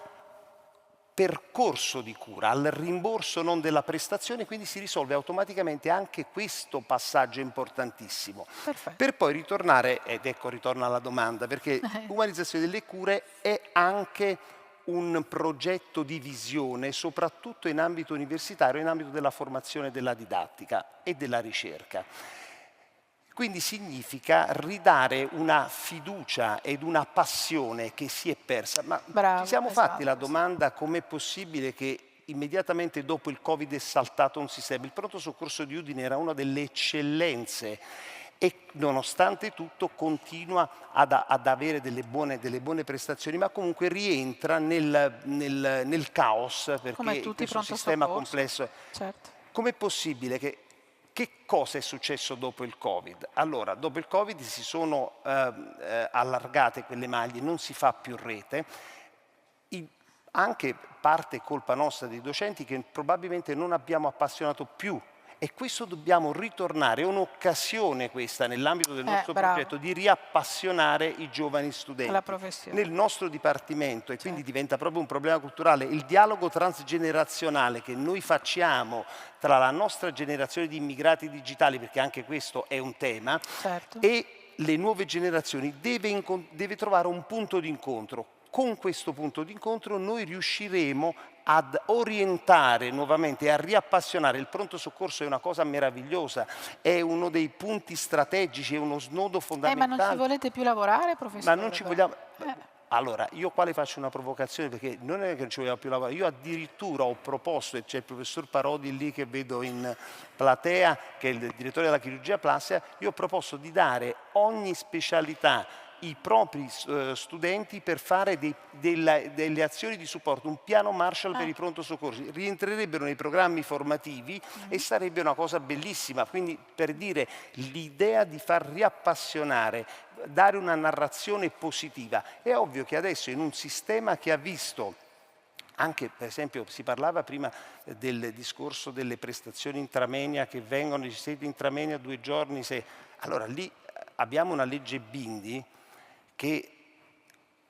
percorso di cura, al rimborso non della prestazione, quindi si risolve automaticamente anche questo passaggio importantissimo. Perfetto. Per poi ritornare, ed ecco ritorno alla domanda, perché l'umanizzazione delle cure è anche un progetto di visione, soprattutto in ambito universitario, in ambito della formazione della didattica e della ricerca. Quindi significa ridare una fiducia ed una passione che si è persa. Ma Bravo, ci siamo fatti la esatto. domanda com'è possibile che immediatamente dopo il Covid è saltato un sistema? Il pronto soccorso di Udine era una delle eccellenze e nonostante tutto continua ad avere delle buone prestazioni, ma comunque rientra nel caos, Come perché tutti i questo pronto sistema soccorso. complesso. Certo. Com'è possibile che cosa è successo dopo il Covid? Allora, dopo il Covid si sono allargate quelle maglie, non si fa più rete, anche parte colpa nostra dei docenti che probabilmente non abbiamo appassionato più, e questo dobbiamo ritornare, è un'occasione questa nell'ambito del nostro Bravo, progetto di riappassionare i giovani la studenti. professione. Nel nostro dipartimento, e quindi Certo. diventa proprio un problema culturale, il dialogo transgenerazionale che noi facciamo tra la nostra generazione di immigrati digitali, perché anche questo è un tema, Certo. e le nuove generazioni deve trovare un punto di incontro. Con questo punto di incontro noi riusciremo ad orientare nuovamente e a riappassionare. Il pronto soccorso è una cosa meravigliosa, è uno dei punti strategici, è uno snodo Ma non ci fondamentale. volete più lavorare, Ma professore? non ci però? vogliamo. Allora, io qua le faccio una provocazione, perché non è che non ci vogliamo più lavorare, io addirittura ho proposto, e c'è il professor Parodi lì che vedo in platea, che è il direttore della chirurgia plastica, io ho proposto di dare ogni specialità i propri studenti per fare delle azioni di supporto, un piano Marshall per i pronto soccorsi, rientrerebbero nei programmi formativi e sarebbe una cosa bellissima. Quindi, per dire, l'idea di far riappassionare, dare una narrazione positiva. È ovvio che adesso in un sistema che ha visto anche, per esempio, si parlava prima del discorso delle prestazioni intramenia che vengono, ci siete intramenia 2 giorni, allora lì abbiamo una legge Bindi che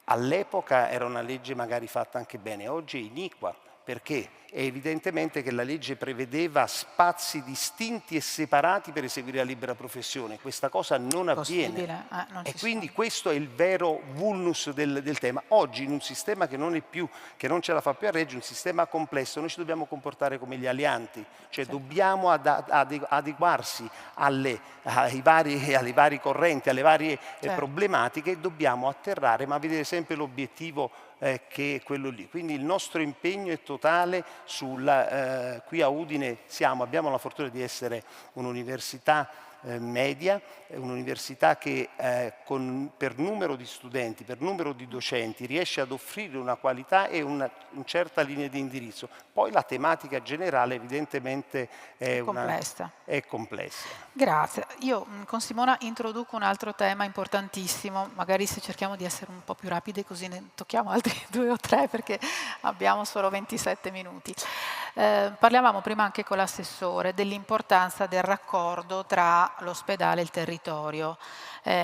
all'epoca era una legge magari fatta anche bene, oggi è iniqua, perché è evidentemente che la legge prevedeva spazi distinti e separati per eseguire la libera professione. Questa cosa non avviene. Non E ci quindi sono. questo è il vero vulnus del tema. Oggi in un sistema che non ce la fa più a reggere, un sistema complesso, noi ci dobbiamo comportare come gli alianti, cioè dobbiamo adeguarsi alle vari correnti, alle varie problematiche, e dobbiamo atterrare, ma vedere sempre l'obiettivo che è quello lì. Quindi il nostro impegno è totale qui a Udine abbiamo la fortuna di essere un'università media, un'università che per numero di studenti, per numero di docenti riesce ad offrire una qualità e una certa linea di indirizzo. Poi la tematica generale evidentemente è complessa. Grazie. Io con Simona introduco un altro tema importantissimo, magari se cerchiamo di essere un po' più rapide così ne tocchiamo altri 2 o 3 perché abbiamo solo 27 minuti. Parlavamo prima anche con l'assessore dell'importanza del raccordo tra l'ospedale e il territorio.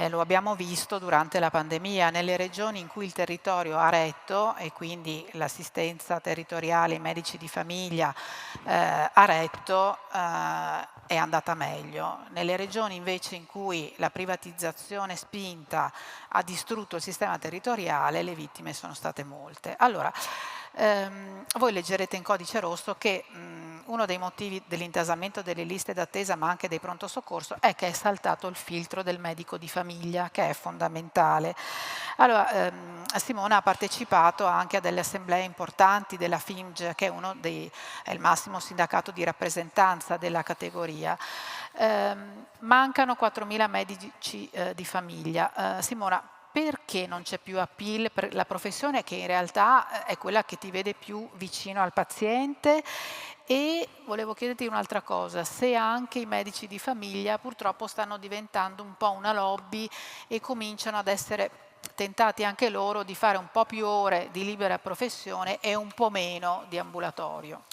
Lo abbiamo visto durante la pandemia, nelle regioni in cui il territorio ha retto e quindi l'assistenza territoriale, i medici di famiglia ha retto, è andata meglio. Nelle regioni invece in cui la privatizzazione spinta ha distrutto il sistema territoriale, le vittime sono state molte. Allora, voi leggerete in codice rosso che uno dei motivi dell'intasamento delle liste d'attesa, ma anche dei pronto soccorso, è che è saltato il filtro del medico di famiglia, che è fondamentale. Allora, Simona ha partecipato anche a delle assemblee importanti della FIMG, che è il massimo sindacato di rappresentanza della categoria. Mancano 4.000 medici di famiglia. Simona, perché non c'è più appeal per la professione che in realtà è quella che ti vede più vicino al paziente? E volevo chiederti un'altra cosa, se anche i medici di famiglia purtroppo stanno diventando un po' una lobby e cominciano ad essere tentati anche loro di fare un po' più ore di libera professione e un po' meno di ambulatorio.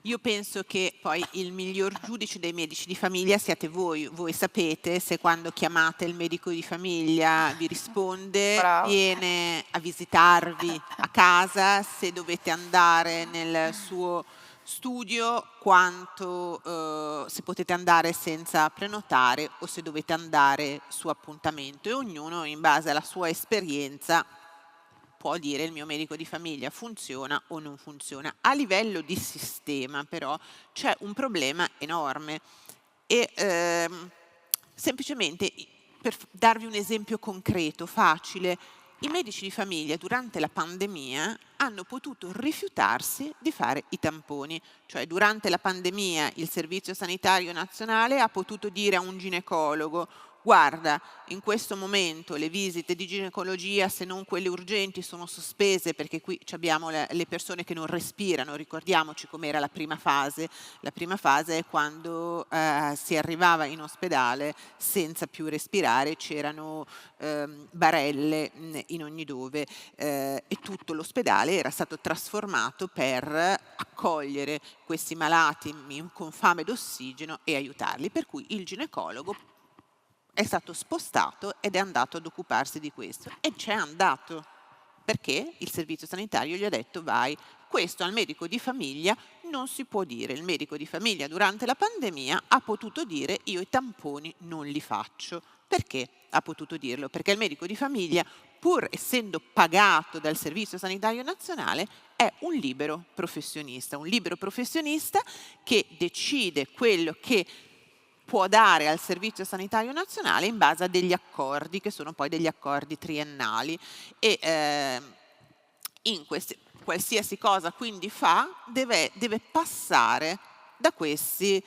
Io penso che poi il miglior giudice dei medici di famiglia siate voi. Voi sapete se quando chiamate il medico di famiglia vi risponde, Bravo. viene a visitarvi a casa, se dovete andare nel suo studio, se potete andare senza prenotare o se dovete andare su appuntamento, e ognuno in base alla sua esperienza può dire il mio medico di famiglia funziona o non funziona. A livello di sistema però c'è un problema enorme e semplicemente per darvi un esempio concreto, facile, i medici di famiglia durante la pandemia hanno potuto rifiutarsi di fare i tamponi, cioè durante la pandemia il Servizio Sanitario Nazionale ha potuto dire a un ginecologo: guarda, in questo momento le visite di ginecologia, se non quelle urgenti, sono sospese perché qui abbiamo le persone che non respirano. Ricordiamoci com'era la prima fase. La prima fase è quando si arrivava in ospedale senza più respirare, c'erano barelle in ogni dove e tutto l'ospedale era stato trasformato per accogliere questi malati con fame d'ossigeno e aiutarli. Per cui il ginecologo è stato spostato ed è andato ad occuparsi di questo e c'è andato perché il servizio sanitario gli ha detto: vai, questo al medico di famiglia non si può dire. Il medico di famiglia durante la pandemia ha potuto dire: io i tamponi non li faccio. Perché ha potuto dirlo? Perché il medico di famiglia, pur essendo pagato dal Servizio Sanitario Nazionale, è un libero professionista che decide quello che può dare al Servizio Sanitario Nazionale in base a degli accordi, che sono poi degli accordi triennali. E qualsiasi cosa quindi fa, deve passare da questi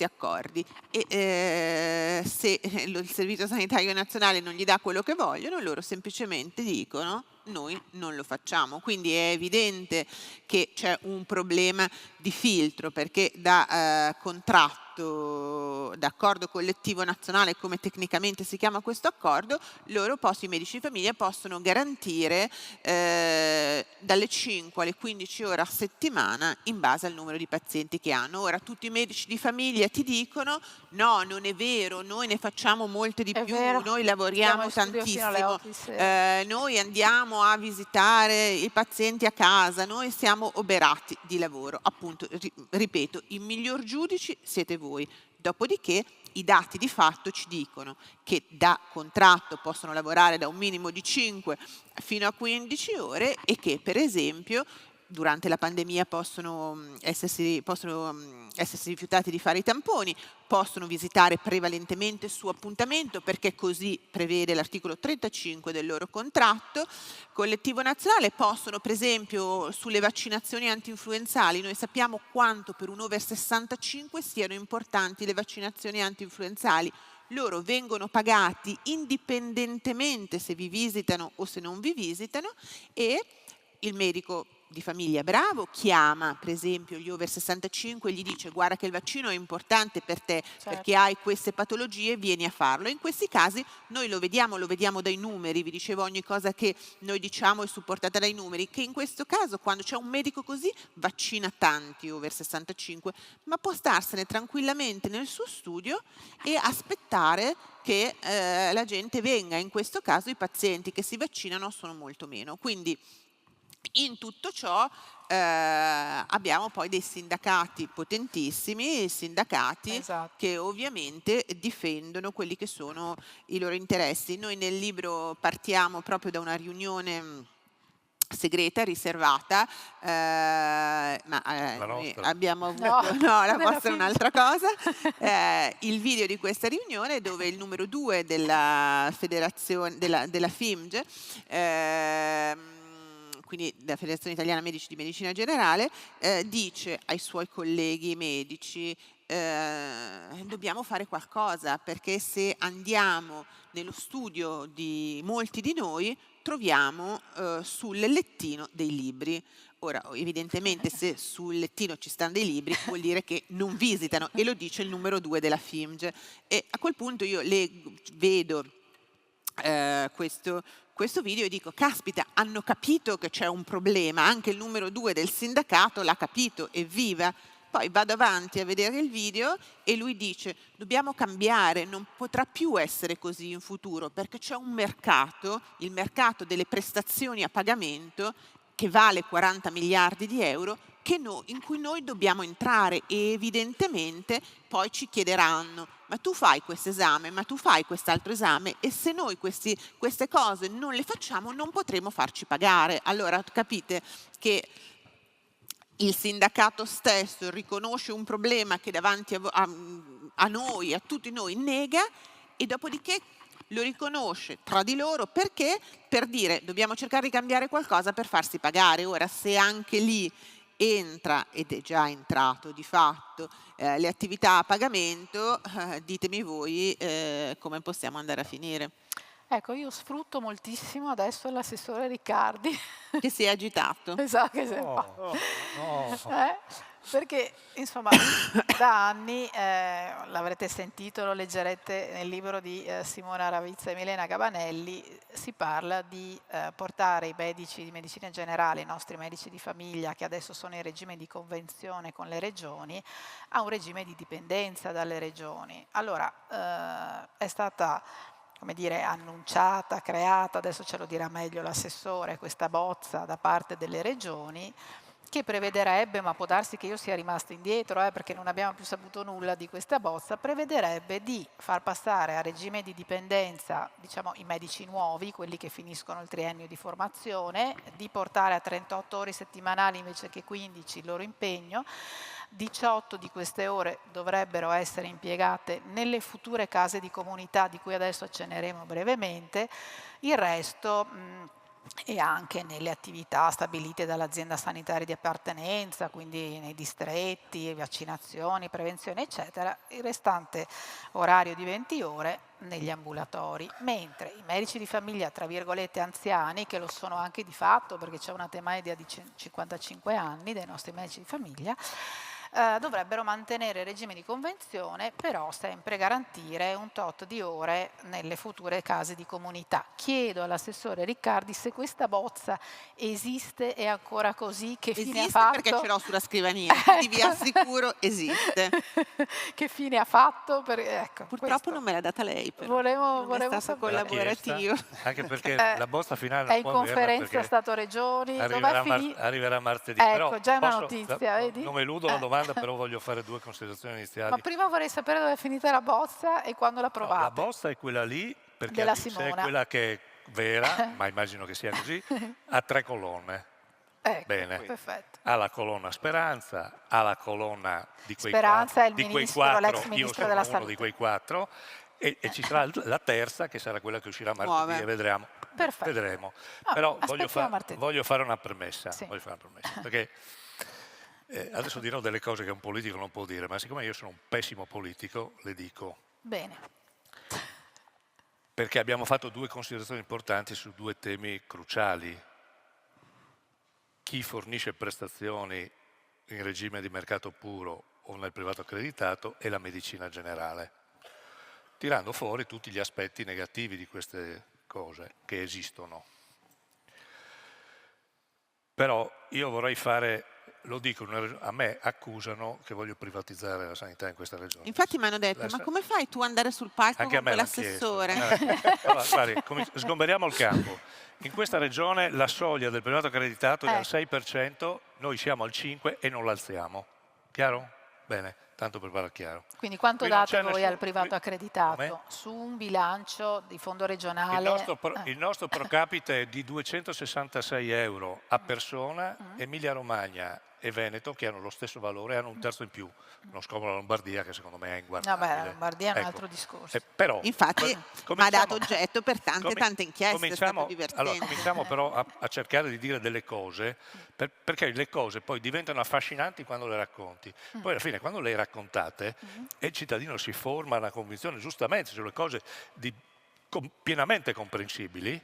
accordi. E se il Servizio Sanitario Nazionale non gli dà quello che vogliono, loro semplicemente dicono: noi non lo facciamo. Quindi è evidente che c'è un problema di filtro, perché da d'accordo collettivo nazionale, come tecnicamente si chiama questo accordo, i medici di famiglia possono garantire dalle 5 alle 15 ore a settimana in base al numero di pazienti che hanno. Ora tutti i medici di famiglia ti dicono: no, non è vero, noi ne facciamo molte di più, noi lavoriamo tantissimo, noi andiamo a visitare i pazienti a casa, noi siamo oberati di lavoro. Appunto, ripeto, i miglior giudici siete voi. Dopodiché i dati di fatto ci dicono che da contratto possono lavorare da un minimo di 5 fino a 15 ore e che, per esempio, durante la pandemia possono essersi rifiutati di fare i tamponi, possono visitare prevalentemente su appuntamento, perché così prevede l'articolo 35 del loro contratto collettivo nazionale, possono, per esempio, sulle vaccinazioni antinfluenzali. Noi sappiamo quanto per un over 65 siano importanti le vaccinazioni antinfluenzali. Loro vengono pagati indipendentemente se vi visitano o se non vi visitano, e il medico di famiglia bravo chiama per esempio gli over 65 e gli dice: guarda che il vaccino è importante per te, perché hai queste patologie, vieni a farlo. In questi casi noi lo vediamo dai numeri. Vi dicevo, ogni cosa che noi diciamo è supportata dai numeri, che in questo caso, quando c'è un medico così, vaccina tanti over 65, ma può starsene tranquillamente nel suo studio e aspettare che la gente venga. In questo caso i pazienti che si vaccinano sono molto meno. Quindi in tutto ciò abbiamo poi dei sindacati potentissimi, sindacati che ovviamente difendono quelli che sono i loro interessi. Noi nel libro partiamo proprio da una riunione segreta, riservata, ma abbiamo avuto, no, la vostra è un'altra cosa, il video di questa riunione dove il numero 2 della federazione, della FIMG, quindi della Federazione Italiana Medici di Medicina Generale, dice ai suoi colleghi medici: dobbiamo fare qualcosa, perché se andiamo nello studio di molti di noi troviamo sul lettino dei libri. Ora, evidentemente, se sul lettino ci stanno dei libri vuol dire che non visitano, e lo dice il numero 2 della FIMG. E a quel punto io vedo questo video e dico: caspita, hanno capito che c'è un problema, anche il numero 2 del sindacato l'ha capito, evviva. Poi vado avanti a vedere il video e lui dice: dobbiamo cambiare, non potrà più essere così in futuro, perché c'è un mercato, il mercato delle prestazioni a pagamento, che vale 40 miliardi di euro, in cui noi dobbiamo entrare, e evidentemente poi ci chiederanno: ma tu fai questo esame, ma tu fai quest'altro esame, e se noi queste cose non le facciamo non potremo farci pagare. Allora capite che il sindacato stesso riconosce un problema che davanti a noi, a tutti noi, nega e dopodiché lo riconosce tra di loro perché per dire dobbiamo cercare di cambiare qualcosa per farsi pagare. Ora, se anche lì entra, ed è già entrato di fatto, le attività a pagamento, ditemi voi come possiamo andare a finire. Ecco, io sfrutto moltissimo adesso l'assessore Riccardi. Che si è agitato. Esatto, che sei perché insomma da anni, l'avrete sentito, lo leggerete nel libro di Simona Ravizza e Milena Gabanelli, si parla di portare i medici di medicina generale, i nostri medici di famiglia che adesso sono in regime di convenzione con le regioni, a un regime di dipendenza dalle regioni. Allora è stata, come dire, annunciata, creata, adesso ce lo dirà meglio l'assessore, questa bozza da parte delle regioni che prevederebbe, ma può darsi che io sia rimasto indietro perché non abbiamo più saputo nulla di questa bozza, prevederebbe di far passare a regime di dipendenza, diciamo, i medici nuovi, quelli che finiscono il triennio di formazione, di portare a 38 ore settimanali invece che 15 il loro impegno. 18 di queste ore dovrebbero essere impiegate nelle future case di comunità di cui adesso accenneremo brevemente, il resto e anche nelle attività stabilite dall'azienda sanitaria di appartenenza, quindi nei distretti, vaccinazioni, prevenzione eccetera, il restante orario di 20 ore negli ambulatori, mentre i medici di famiglia tra virgolette anziani, che lo sono anche di fatto perché c'è una media di 55 anni dei nostri medici di famiglia, dovrebbero mantenere il regime di convenzione, però sempre garantire un tot di ore nelle future case di comunità. Chiedo all'assessore Riccardi se questa bozza esiste, è ancora così, che fine ha fatto? Perché ce l'ho sulla scrivania, quindi vi assicuro esiste. Che fine ha fatto? Ecco, purtroppo non me l'ha data lei, però. Volevo è stato collaborativo. Anche perché la bozza finale è in conferenza Stato-Regioni, arriverà martedì. Ecco, però già è una notizia, vedi? Non eludo la domanda, però voglio fare due considerazioni iniziali. Ma prima vorrei sapere dove è finita la bozza e quando l'ha provata. La bozza è quella lì, perché Della se Simona. è quella che è vera, ma immagino che sia così, ha 3 colonne. Ecco, bene, perfetto. Ha la colonna Speranza, ha la colonna di quei Speranza 4, è il ministro, l'ex ministro io sono della uno salute. di quei 4, e ci sarà la terza che sarà quella che uscirà martedì e vedremo. Perfetto. Vedremo. Però martedì. voglio fare una premessa, Sì. perché adesso dirò delle cose che un politico non può dire, ma siccome io sono un pessimo politico, le dico. Bene. Perché abbiamo fatto 2 considerazioni importanti su 2 temi cruciali. Chi fornisce prestazioni in regime di mercato puro o nel privato accreditato e la medicina generale, tirando fuori tutti gli aspetti negativi di queste cose che esistono. Però io vorrei fare, lo dico, a me accusano che voglio privatizzare la sanità in questa regione. Infatti mi hanno detto, ma come fai tu ad andare sul palco Anche con quell'assessore? Allora, guardi, sgomberiamo il campo. In questa regione la soglia del privato accreditato è al 6%, noi siamo al 5% e non l'alziamo. Chiaro? Bene, tanto per parlare chiaro. Quindi quanto Qui non date c'è voi nessun- al privato accreditato? Come? Su un bilancio di fondo regionale? Il nostro pro capite è di 266 euro a persona. Emilia Romagna e Veneto, che hanno lo stesso valore, hanno un terzo in più. Non scopro la Lombardia, che secondo me è inguardabile. Vabbè, la Lombardia è un Ecco. altro discorso. Però, Infatti mi ha dato oggetto per tante inchieste, è stato divertente. Allora, cominciamo però a cercare di dire delle cose, perché le cose poi diventano affascinanti quando le racconti. Poi alla fine, quando le raccontate, il cittadino si forma una convinzione, giustamente, sulle cose pienamente comprensibili,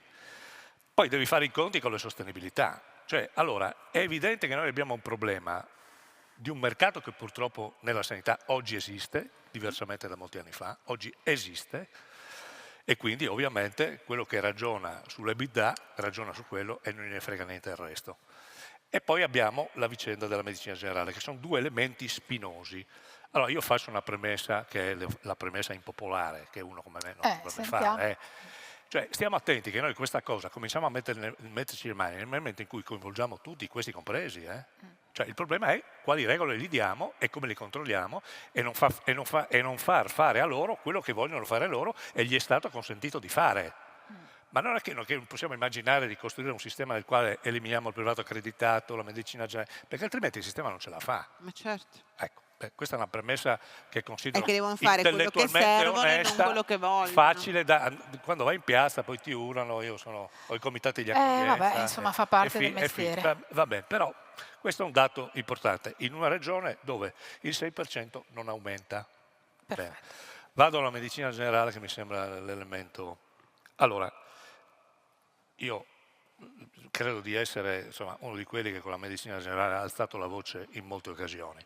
poi devi fare i conti con le sostenibilità. Cioè, allora, è evidente che noi abbiamo un problema di un mercato che purtroppo nella sanità oggi esiste, diversamente da molti anni fa, oggi esiste, e quindi ovviamente quello che ragiona sull'EBITDA ragiona su quello e non ne frega niente del resto. E poi abbiamo la vicenda della medicina generale, che sono 2 elementi spinosi. Allora io faccio una premessa che è la premessa impopolare, che uno come me non dovrebbe fare. Cioè, stiamo attenti che noi questa cosa cominciamo a metterci le mani nel momento in cui coinvolgiamo tutti, questi compresi. Cioè, il problema è quali regole gli diamo e come li controlliamo e non far fare a loro quello che vogliono fare loro e gli è stato consentito di fare. Ma non è che non possiamo immaginare di costruire un sistema nel quale eliminiamo il privato accreditato, la medicina generale, perché altrimenti il sistema non ce la fa. Ma certo. Ecco, Questa è una premessa che È considero che devono fare quello che intellettualmente servono e non onesta, quello che vogliono. facile quando vai in piazza poi ti urlano, ho i comitati di accoglienza. Vabbè, insomma, fa parte del è finita. mestiere. Vabbè, però questo è un dato importante, in una regione dove il 6% non aumenta. Bene. Perfetto. Vado alla medicina generale, che mi sembra l'elemento. Allora, io credo di essere uno di quelli che con la medicina generale ha alzato la voce in molte occasioni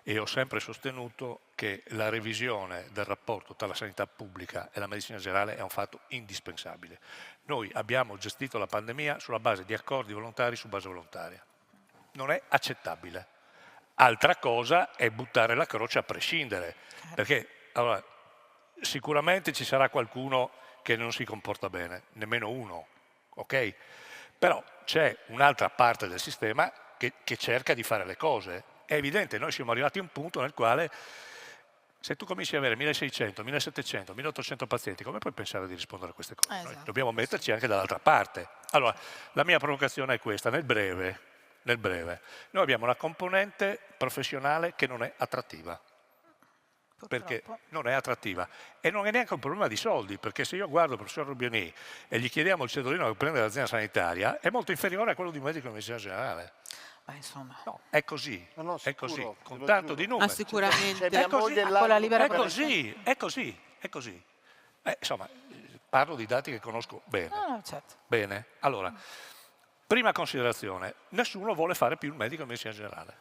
e ho sempre sostenuto che la revisione del rapporto tra la sanità pubblica e la medicina generale è un fatto indispensabile. Noi abbiamo gestito la pandemia sulla base di accordi volontari su base volontaria. Non è accettabile. Altra cosa è buttare la croce a prescindere, perché allora, sicuramente ci sarà qualcuno che non si comporta bene, nemmeno uno, ok? Però c'è un'altra parte del sistema che cerca di fare le cose. È evidente, noi siamo arrivati a un punto nel quale se tu cominci ad avere 1600, 1700, 1800 pazienti, come puoi pensare di rispondere a queste cose? Esatto. Noi dobbiamo metterci anche dall'altra parte. Allora, la mia provocazione è questa, nel breve, noi abbiamo una componente professionale che non è attrattiva. Perché non è attrattiva e non è neanche un problema di soldi, perché se io guardo il professor Rubioni e gli chiediamo il cedolino che prende l'azienda sanitaria è molto inferiore a quello di un medico di medicina generale. Insomma. No, è così, No, è così, sicuro, con te lo tanto giuro. di numeri. Sicuramente. È così, Con la libera è così, è così, è così. Insomma, parlo di dati che conosco bene. No, certo. Bene, allora, prima considerazione, nessuno vuole fare più il medico di medicina generale.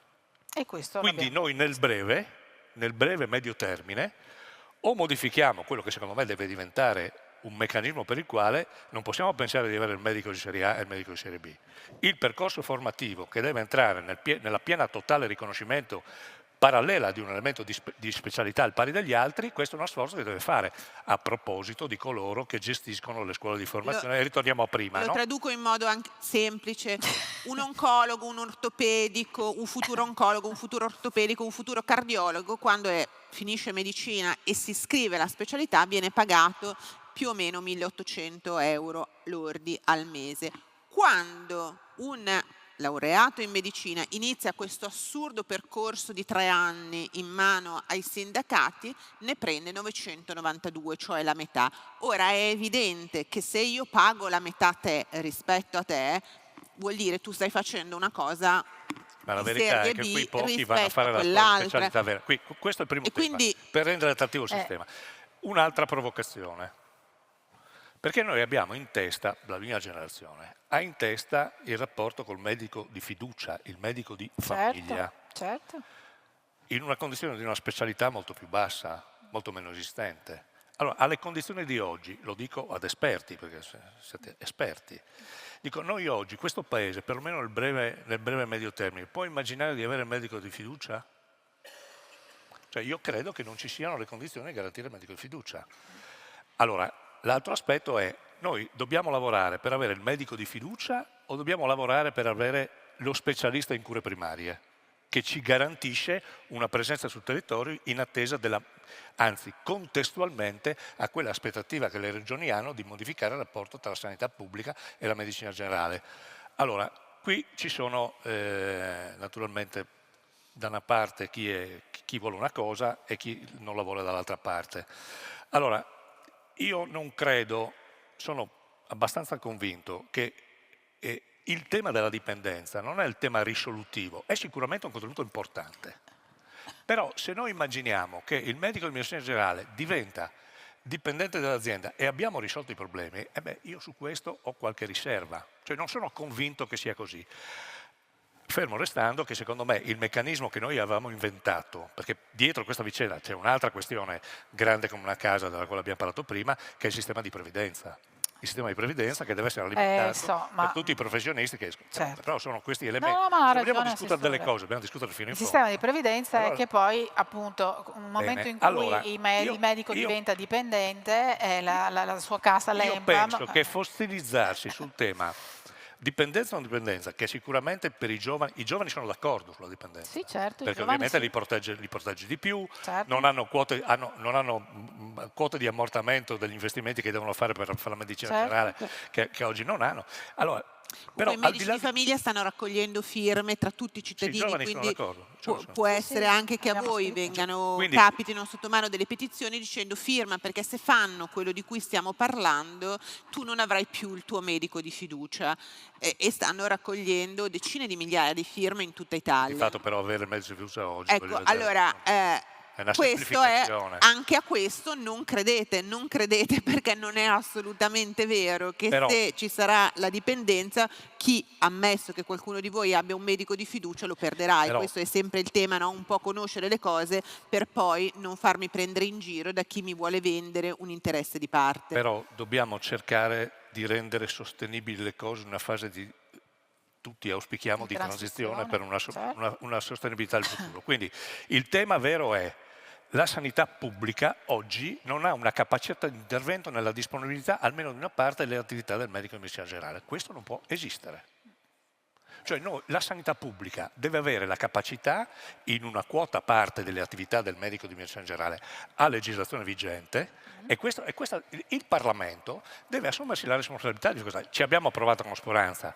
E questo Quindi noi nel breve medio termine, o modifichiamo quello che secondo me deve diventare un meccanismo per il quale non possiamo pensare di avere il medico di serie A e il medico di serie B. Il percorso formativo che deve entrare nella piena totale riconoscimento parallela di un elemento di specialità al pari degli altri, questo è uno sforzo che deve fare a proposito di coloro che gestiscono le scuole di formazione. E ritorniamo a prima. Lo No? traduco in modo anche semplice. Un oncologo, un ortopedico, un futuro oncologo, un futuro ortopedico, un futuro cardiologo, quando finisce medicina e si iscrive alla specialità, viene pagato più o meno 1.800 euro lordi al mese. Quando un laureato in medicina inizia questo assurdo percorso di 3 anni in mano ai sindacati, ne prende 992, cioè la metà. Ora è evidente che se io pago la metà a te rispetto a te, vuol dire tu stai facendo una cosa Ma la di verità serie è che B qui pochi rispetto vanno a fare a la quell'altra. specialità vera. Questo è il primo E tema, quindi per rendere attrattivo il sistema. Un'altra provocazione. Perché noi abbiamo in testa, la mia generazione, ha in testa il rapporto col medico di fiducia, il medico di famiglia, Certo. in una condizione di una specialità molto più bassa, molto meno esistente. Allora, alle condizioni di oggi, lo dico ad esperti, perché siete esperti, dico, noi oggi, questo paese, perlomeno nel breve e medio termine, può immaginare di avere il medico di fiducia? Cioè, io credo che non ci siano le condizioni di garantire il medico di fiducia. Allora, l'altro aspetto è, noi dobbiamo lavorare per avere il medico di fiducia o dobbiamo lavorare per avere lo specialista in cure primarie, che ci garantisce una presenza sul territorio in attesa anzi contestualmente a quella aspettativa che le regioni hanno di modificare il rapporto tra la sanità pubblica e la medicina generale. Allora, qui ci sono naturalmente da una parte chi vuole una cosa e chi non la vuole dall'altra parte. Allora, io non credo, sono abbastanza convinto che il tema della dipendenza non è il tema risolutivo, è sicuramente un contenuto importante. Però se noi immaginiamo che il medico di medicina generale diventa dipendente dall'azienda e abbiamo risolto i problemi, io su questo ho qualche riserva, cioè non sono convinto che sia così. Fermo restando che secondo me il meccanismo che noi avevamo inventato, perché dietro questa vicenda c'è un'altra questione grande come una casa della quale abbiamo parlato prima, che è il sistema di previdenza. Il sistema di previdenza che deve essere alimentato per tutti i professionisti che escono. Certo. Però sono questi elementi. Ma se vogliamo discutere delle cose, dobbiamo discutere fino in il fondo. sistema di previdenza Allora, è che poi, appunto, un momento in cui allora, il medico diventa dipendente, la sua cassa io l'ENPAM. penso che fossilizzarsi sul tema dipendenza o non dipendenza, che sicuramente per i giovani sono d'accordo sulla dipendenza. Sì, certo, perché ovviamente li protegge di più, certo. non hanno quote di ammortamento degli investimenti che devono fare per fare la medicina generale che oggi non hanno. Allora, Però, I medici di famiglia stanno raccogliendo firme tra tutti i cittadini, giovani sono quindi d'accordo, può essere anche che a abbiamo voi scritto. capitino sotto mano delle petizioni dicendo firma, perché se fanno quello di cui stiamo parlando tu non avrai più il tuo medico di fiducia, e stanno raccogliendo decine di migliaia di firme in tutta Di Italia. fatto però avere il mezzo di fiducia oggi, Ecco, voglio vedere, allora, è una questo è, semplificazione. anche a questo non credete perché non è assolutamente vero che Però- se ci sarà la dipendenza, chi, ammesso che qualcuno di voi abbia un medico di fiducia, lo perderà. E Però- questo è sempre il tema, no? Un po' conoscere le cose per poi non farmi prendere in giro da chi mi vuole vendere un interesse di parte. Però dobbiamo cercare di rendere sostenibili le cose in una fase di, tutti auspichiamo, di transizione per certo. una sostenibilità del futuro. Quindi il tema vero è: la sanità pubblica oggi non ha una capacità di intervento nella disponibilità, almeno di una parte, delle attività del medico in medicina generale. Questo non può esistere. Cioè la sanità pubblica deve avere la capacità, in una quota parte delle attività del medico di medicina generale, a legislazione vigente, e il Parlamento deve assumersi la responsabilità di questo. Ci abbiamo approvato con Speranza,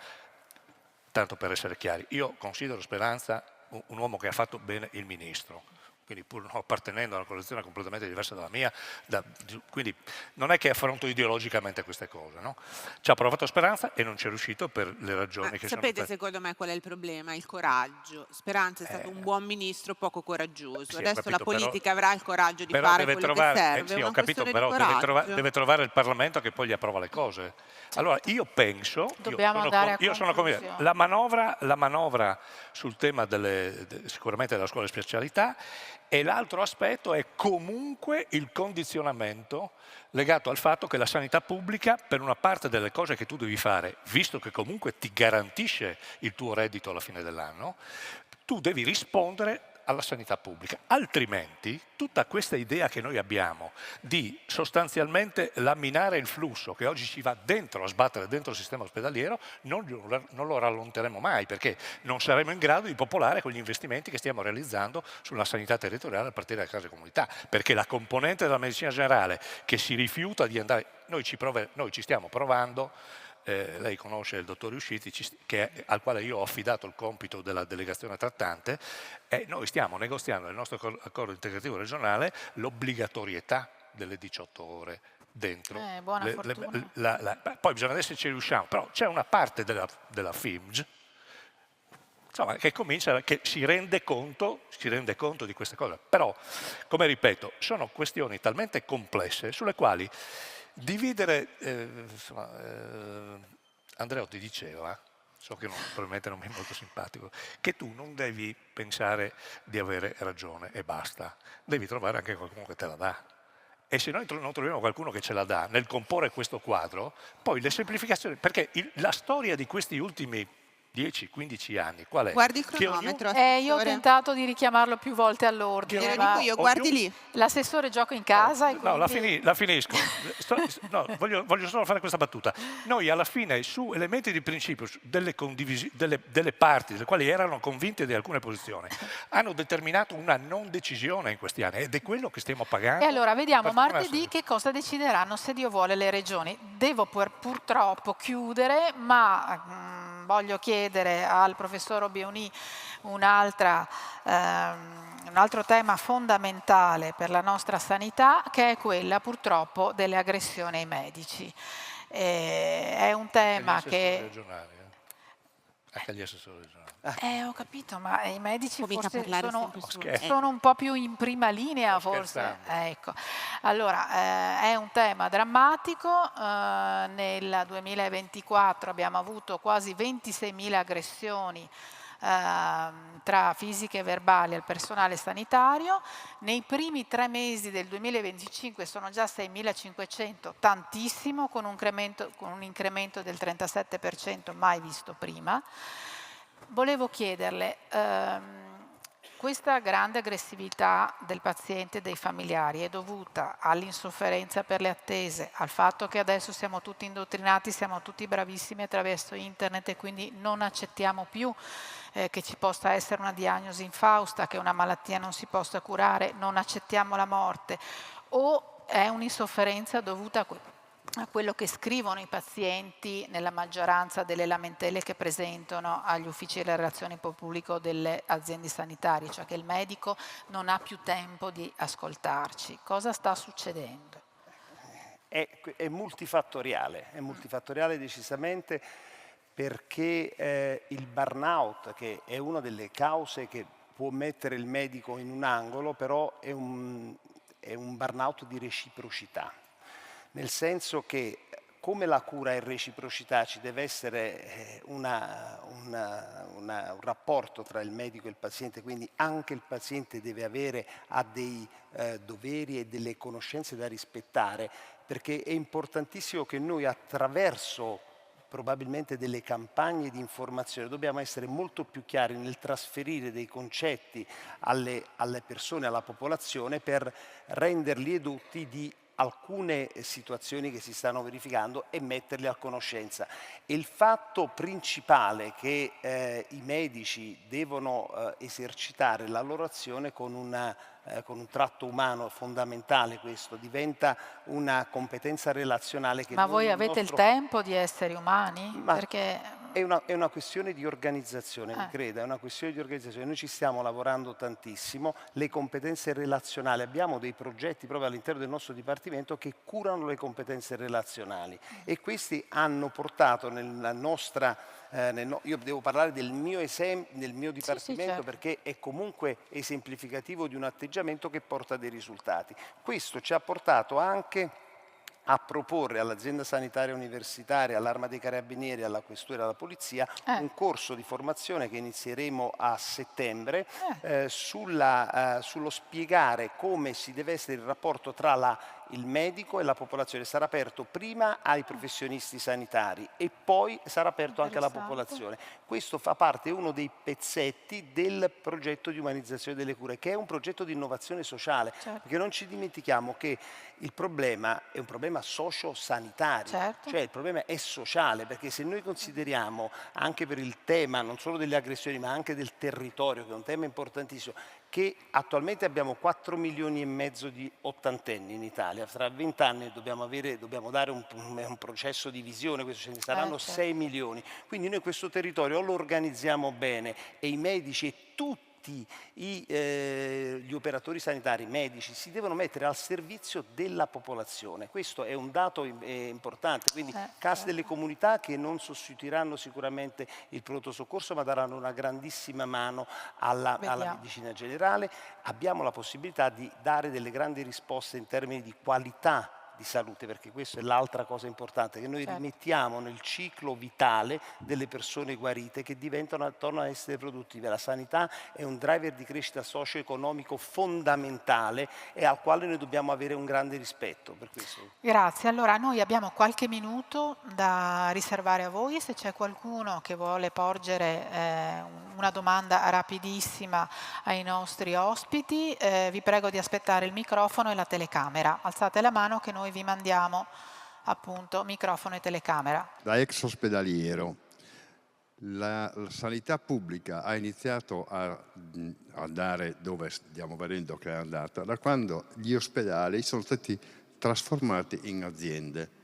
tanto per essere chiari, io considero Speranza un uomo che ha fatto bene il ministro, quindi pur non appartenendo a una coalizione completamente diversa dalla mia, quindi non è che affronto ideologicamente queste cose, no? Ci ha provato Speranza e non ci è riuscito per le ragioni che sono Sapete state. secondo me qual è il problema? Il coraggio. Speranza è stato un buon ministro poco coraggioso. Sì, ho Adesso capito, la politica però- avrà il coraggio di però fare deve quello trovare, che serve. sì, È ho una capito, questione però di coraggio. deve trovare il Parlamento che poi gli approva le cose. Allora io penso, Dobbiamo andare a io sono convinto, conclusione. la manovra sul tema sicuramente della scuola di specialità, e l'altro aspetto è comunque il condizionamento legato al fatto che la sanità pubblica, per una parte delle cose che tu devi fare, visto che comunque ti garantisce il tuo reddito alla fine dell'anno, tu devi rispondere alla sanità pubblica. Altrimenti tutta questa idea che noi abbiamo di sostanzialmente laminare il flusso che oggi ci va dentro, a sbattere dentro il sistema ospedaliero, non lo rallonteremo mai, perché non saremo in grado di popolare con gli investimenti che stiamo realizzando sulla sanità territoriale a partire dalle case comunità, perché la componente della medicina generale che si rifiuta di andare, noi ci stiamo provando. Lei conosce il dottor Riusciti, al quale io ho affidato il compito della delegazione trattante, e noi stiamo negoziando nel nostro accordo integrativo regionale l'obbligatorietà delle 18 ore dentro. Buona fortuna. Poi bisogna vedere se ci riusciamo, però c'è una parte della FIMG, insomma, che si rende conto di queste cose. Però, come ripeto, sono questioni talmente complesse sulle quali dividere, Andreotti diceva, so che probabilmente non mi è molto simpatico, che tu non devi pensare di avere ragione e basta, devi trovare anche qualcuno che te la dà. E se noi non troviamo qualcuno che ce la dà nel comporre questo quadro, poi le semplificazioni, perché la storia di questi ultimi 10-15 anni, qual è? Guardi il Che cronometro, Io ho assessore. tentato di richiamarlo più volte all'ordine, Glielo ma dico io, guardi lì. l'assessore gioca in casa e No, quindi... la finisco. No, voglio solo fare questa battuta. Noi alla fine, su elementi di principio, delle parti delle quali erano convinte di alcune posizioni, hanno determinato una non decisione in questi anni, ed è quello che stiamo pagando. E allora vediamo per martedì che cosa decideranno, se Dio vuole, le regioni. Devo purtroppo chiudere, ma voglio chiedere al professor Obioni un altro tema fondamentale per la nostra sanità, che è quella purtroppo delle aggressioni ai medici. È un tema che... Anche gli assessori regionali. Ho capito, ma i medici Comincia a forse parlare sempre su- sono un po' più in prima linea, Sto forse. scherzando. Ecco. Allora, è un tema drammatico. Nel 2024 abbiamo avuto quasi 26.000 aggressioni tra fisiche e verbali al personale sanitario. Nei primi 3 mesi del 2025 sono già 6.500, tantissimo, con un incremento del 37% mai visto prima. Volevo chiederle, questa grande aggressività del paziente e dei familiari è dovuta all'insofferenza per le attese, al fatto che adesso siamo tutti indottrinati, siamo tutti bravissimi attraverso internet e quindi non accettiamo più che ci possa essere una diagnosi infausta, che una malattia non si possa curare, non accettiamo la morte, o è un'insofferenza dovuta a quello che scrivono i pazienti nella maggioranza delle lamentele che presentano agli uffici delle relazioni con il pubblico delle aziende sanitarie, cioè che il medico non ha più tempo di ascoltarci. Cosa sta succedendo? È multifattoriale decisamente, perché il burnout, che è una delle cause che può mettere il medico in un angolo, però è un burnout di reciprocità, nel senso che come la cura è reciprocità, ci deve essere un rapporto tra il medico e il paziente, quindi anche il paziente ha dei doveri e delle conoscenze da rispettare, perché è importantissimo che noi, attraverso probabilmente delle campagne di informazione, dobbiamo essere molto più chiari nel trasferire dei concetti alle persone, alla popolazione, per renderli edotti di alcune situazioni che si stanno verificando e metterli a conoscenza. E il fatto principale che i medici devono esercitare la loro azione con un tratto umano fondamentale, questo diventa una competenza relazionale che Ma noi voi nel avete il nostro... tempo di essere umani? Ma Perché... è una questione di organizzazione, mi creda, è una questione di organizzazione. Noi ci stiamo lavorando tantissimo, le competenze relazionali, abbiamo dei progetti proprio all'interno del nostro dipartimento che curano le competenze relazionali, e questi hanno portato nella nostra... io devo parlare del mio dipartimento, certo. perché è comunque esemplificativo di un atteggiamento che porta dei risultati. Questo ci ha portato anche a proporre all'azienda sanitaria universitaria, all'Arma dei Carabinieri, alla Questura e alla Polizia un corso di formazione che inizieremo a settembre sullo spiegare come si deve essere il rapporto tra il medico e la popolazione. Sarà aperto prima ai professionisti sanitari e poi sarà aperto anche alla popolazione. Questo fa parte, uno dei pezzetti del progetto di umanizzazione delle cure, che è un progetto di innovazione sociale, perché non ci dimentichiamo che il problema è un problema socio-sanitario, cioè il problema è sociale, perché se noi consideriamo anche per il tema non solo delle aggressioni ma anche del territorio, che è un tema importantissimo, che attualmente abbiamo 4 milioni e mezzo di ottantenni in Italia, tra 20 anni dobbiamo dare un processo di visione, ce ne saranno 6 milioni, quindi noi questo territorio o lo organizziamo bene e i medici e tutti gli operatori sanitari, medici, si devono mettere al servizio della popolazione. Questo è un dato importante, quindi case delle comunità che non sostituiranno sicuramente il pronto soccorso, ma daranno una grandissima mano alla medicina generale. Abbiamo la possibilità di dare delle grandi risposte in termini di qualità di salute, perché questa è l'altra cosa importante, che noi rimettiamo nel ciclo vitale delle persone guarite, che tornano a essere produttive. La sanità è un driver di crescita socio-economico fondamentale e al quale noi dobbiamo avere un grande rispetto. Per questo. Grazie, allora noi abbiamo qualche minuto da riservare a voi, se c'è qualcuno che vuole porgere una domanda rapidissima ai nostri ospiti, vi prego di aspettare il microfono e la telecamera. Alzate la mano che noi vi mandiamo appunto microfono e telecamera. Da ex ospedaliero, la sanità pubblica ha iniziato a andare dove stiamo vedendo che è andata da quando gli ospedali sono stati trasformati in aziende.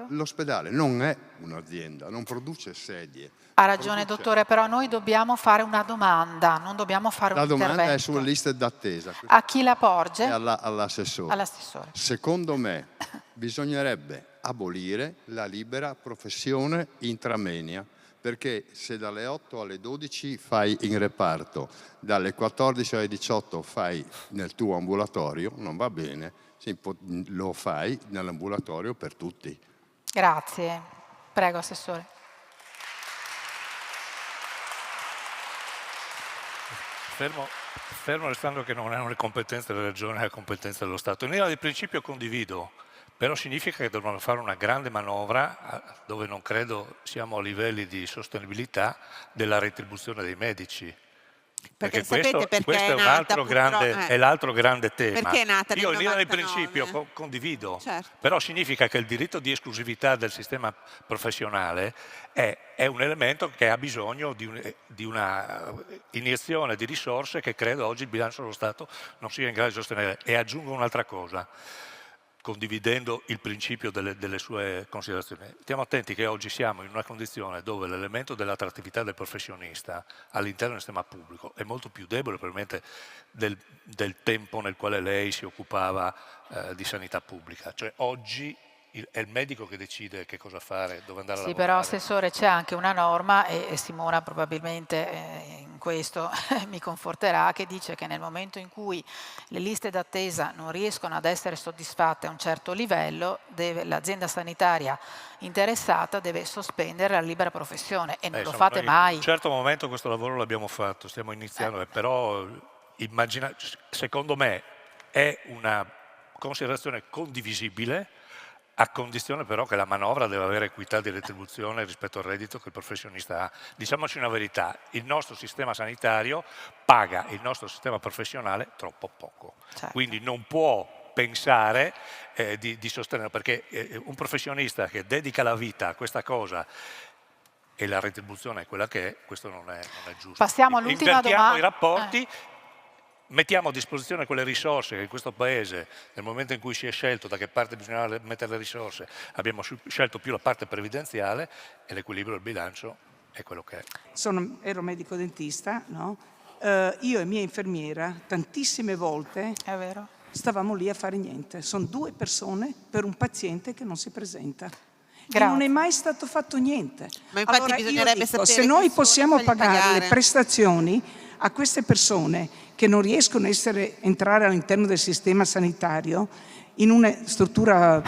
L'ospedale non è un'azienda, non produce sedie. Ha ragione dottore, però noi dobbiamo fare una domanda, non dobbiamo fare un intervento. La domanda è sulle liste d'attesa. A chi la porge? All'assessore. All'assessore. Secondo me bisognerebbe abolire la libera professione intramenia, perché se dalle 8 alle 12 fai in reparto, dalle 14 alle 18 fai nel tuo ambulatorio, non va bene, lo fai nell'ambulatorio per tutti. Grazie. Prego, Assessore. Fermo restando che non è una competenza della Regione, è una competenza dello Stato. In linea di principio condivido, però significa che dobbiamo fare una grande manovra dove non credo siamo a livelli di sostenibilità della retribuzione dei medici. Perché questo è un altro è l'altro grande tema. Perché è nata Io in linea di 99? principio condivido, Certo. però significa che il diritto di esclusività del sistema professionale è un elemento che ha bisogno di una iniezione di risorse che credo oggi il bilancio dello Stato non sia in grado di sostenere. E aggiungo un'altra cosa. condividendo il principio delle sue considerazioni. Stiamo attenti che oggi siamo in una condizione dove l'elemento dell'attrattività del professionista all'interno del sistema pubblico è molto più debole probabilmente del tempo nel quale lei si occupava di sanità pubblica. Cioè oggi è il medico che decide che cosa fare, dove andare a Sì, lavorare. però Assessore c'è anche una norma, e Simona probabilmente in questo mi conforterà, che dice che nel momento in cui le liste d'attesa non riescono ad essere soddisfatte a un certo livello, l'azienda sanitaria interessata deve sospendere la libera professione, e non lo Insomma, fate mai. In un certo momento questo lavoro l'abbiamo fatto, stiamo iniziando, però secondo me è una considerazione condivisibile, a condizione però che la manovra deve avere equità di retribuzione rispetto al reddito che il professionista ha. Diciamoci una verità, il nostro sistema sanitario paga il nostro sistema professionale troppo poco, Certo. quindi non può pensare di sostenere, perché un professionista che dedica la vita a questa cosa e la retribuzione è quella che è, questo non è giusto. Passiamo all'ultima Invertiamo domanda. i rapporti, mettiamo a disposizione quelle risorse che in questo Paese, nel momento in cui si è scelto da che parte bisognava mettere le risorse, abbiamo scelto più la parte previdenziale, e l'equilibrio del bilancio è quello che è. Ero medico dentista, no? Io e mia infermiera tantissime volte È vero? stavamo lì a fare niente. Sono 2 persone per un paziente che non si presenta. E Grazie. non è mai stato fatto niente. Ma infatti Allora, bisognerebbe io dico, sapere se noi chi sono, possiamo fargli pagare pagare. le prestazioni a queste persone che non riescono a entrare all'interno del sistema sanitario in una struttura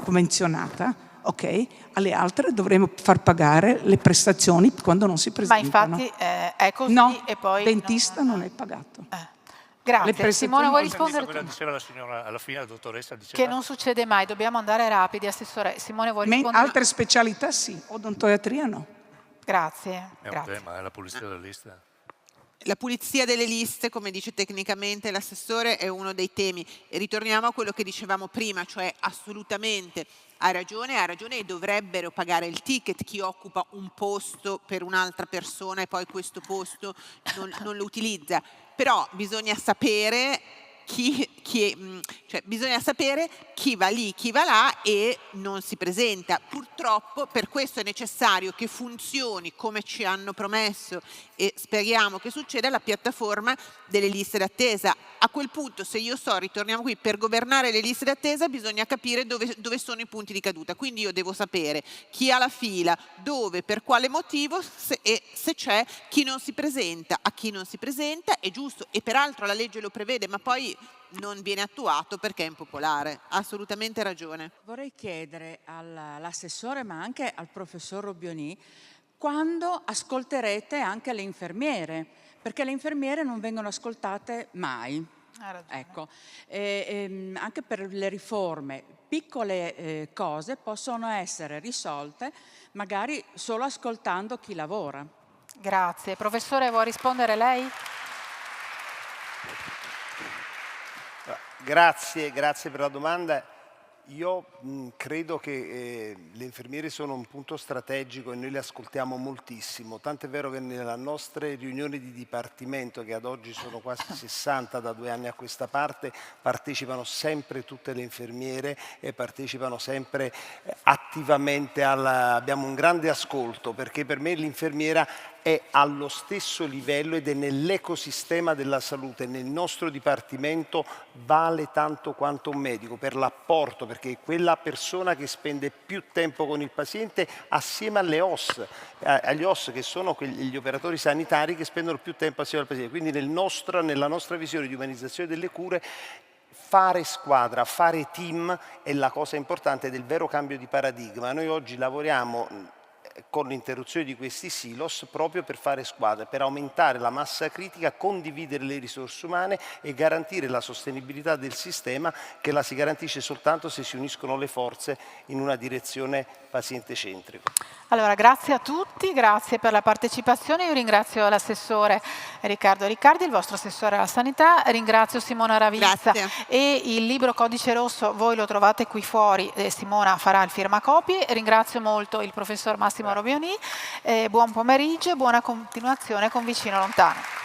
convenzionata, ok? Alle altre dovremo far pagare le prestazioni quando non si Ma presentano. infatti è così, No, e poi dentista non è pagato. Grazie. prestazioni Simona, vuoi non- rispondere Quella tu? diceva la signora, alla fine la dottoressa diceva Che non succede mai, dobbiamo andare rapidi, Assessore. Simone, vuoi rispondere? Altre specialità sì, odontoiatria no. Grazie. è un Grazie. tema, è la pulizia della lista. La pulizia delle liste, come dice tecnicamente l'assessore, è uno dei temi. E ritorniamo a quello che dicevamo prima, cioè assolutamente ha ragione e dovrebbero pagare il ticket chi occupa un posto per un'altra persona e poi questo posto non lo utilizza. Però bisogna sapere bisogna sapere chi va lì, chi va là e non si presenta. Purtroppo per questo è necessario che funzioni, come ci hanno promesso e speriamo che succeda, la piattaforma delle liste d'attesa. A quel punto, se io ritorniamo qui, per governare le liste d'attesa bisogna capire dove sono i punti di caduta. Quindi io devo sapere chi ha la fila, dove, per quale motivo, e se c'è chi non si presenta. A chi non si presenta è giusto, e peraltro la legge lo prevede, ma poi non viene attuato perché è impopolare. Ha assolutamente ragione. Vorrei chiedere all'assessore, ma anche al professor Robioni, quando ascolterete anche le infermiere, perché le infermiere non vengono ascoltate mai. Ha ragione. Ecco, anche per le riforme, piccole cose possono essere risolte magari solo ascoltando chi lavora. Grazie. Professore, vuoi rispondere lei? Grazie per la domanda. Io credo che le infermiere sono un punto strategico e noi le ascoltiamo moltissimo, tant'è vero che nelle nostre riunioni di dipartimento, che ad oggi sono quasi 60 da 2 anni a questa parte, partecipano sempre tutte le infermiere e partecipano sempre attivamente abbiamo un grande ascolto, perché per me l'infermiera è allo stesso livello ed è nell'ecosistema della salute. Nel nostro dipartimento vale tanto quanto un medico per l'apporto, perché è quella persona che spende più tempo con il paziente assieme alle OS, agli OS che sono gli operatori sanitari che spendono più tempo assieme al paziente. Quindi nella nostra visione di umanizzazione delle cure, fare squadra, fare team è la cosa importante ed è il vero cambio di paradigma. Noi oggi lavoriamo con l'interruzione di questi silos proprio per fare squadra, per aumentare la massa critica, condividere le risorse umane e garantire la sostenibilità del sistema, che la si garantisce soltanto se si uniscono le forze in una direzione paziente-centrica. Allora, grazie a tutti, grazie per la partecipazione. Io ringrazio l'assessore Riccardo Riccardi, il vostro assessore alla sanità, ringrazio Simona Ravizza. Grazie. E il libro Codice Rosso voi lo trovate qui fuori, Simona farà il firmacopie. Ringrazio molto il professor Massimo Robioni, buon pomeriggio e buona continuazione con Vicino Lontano.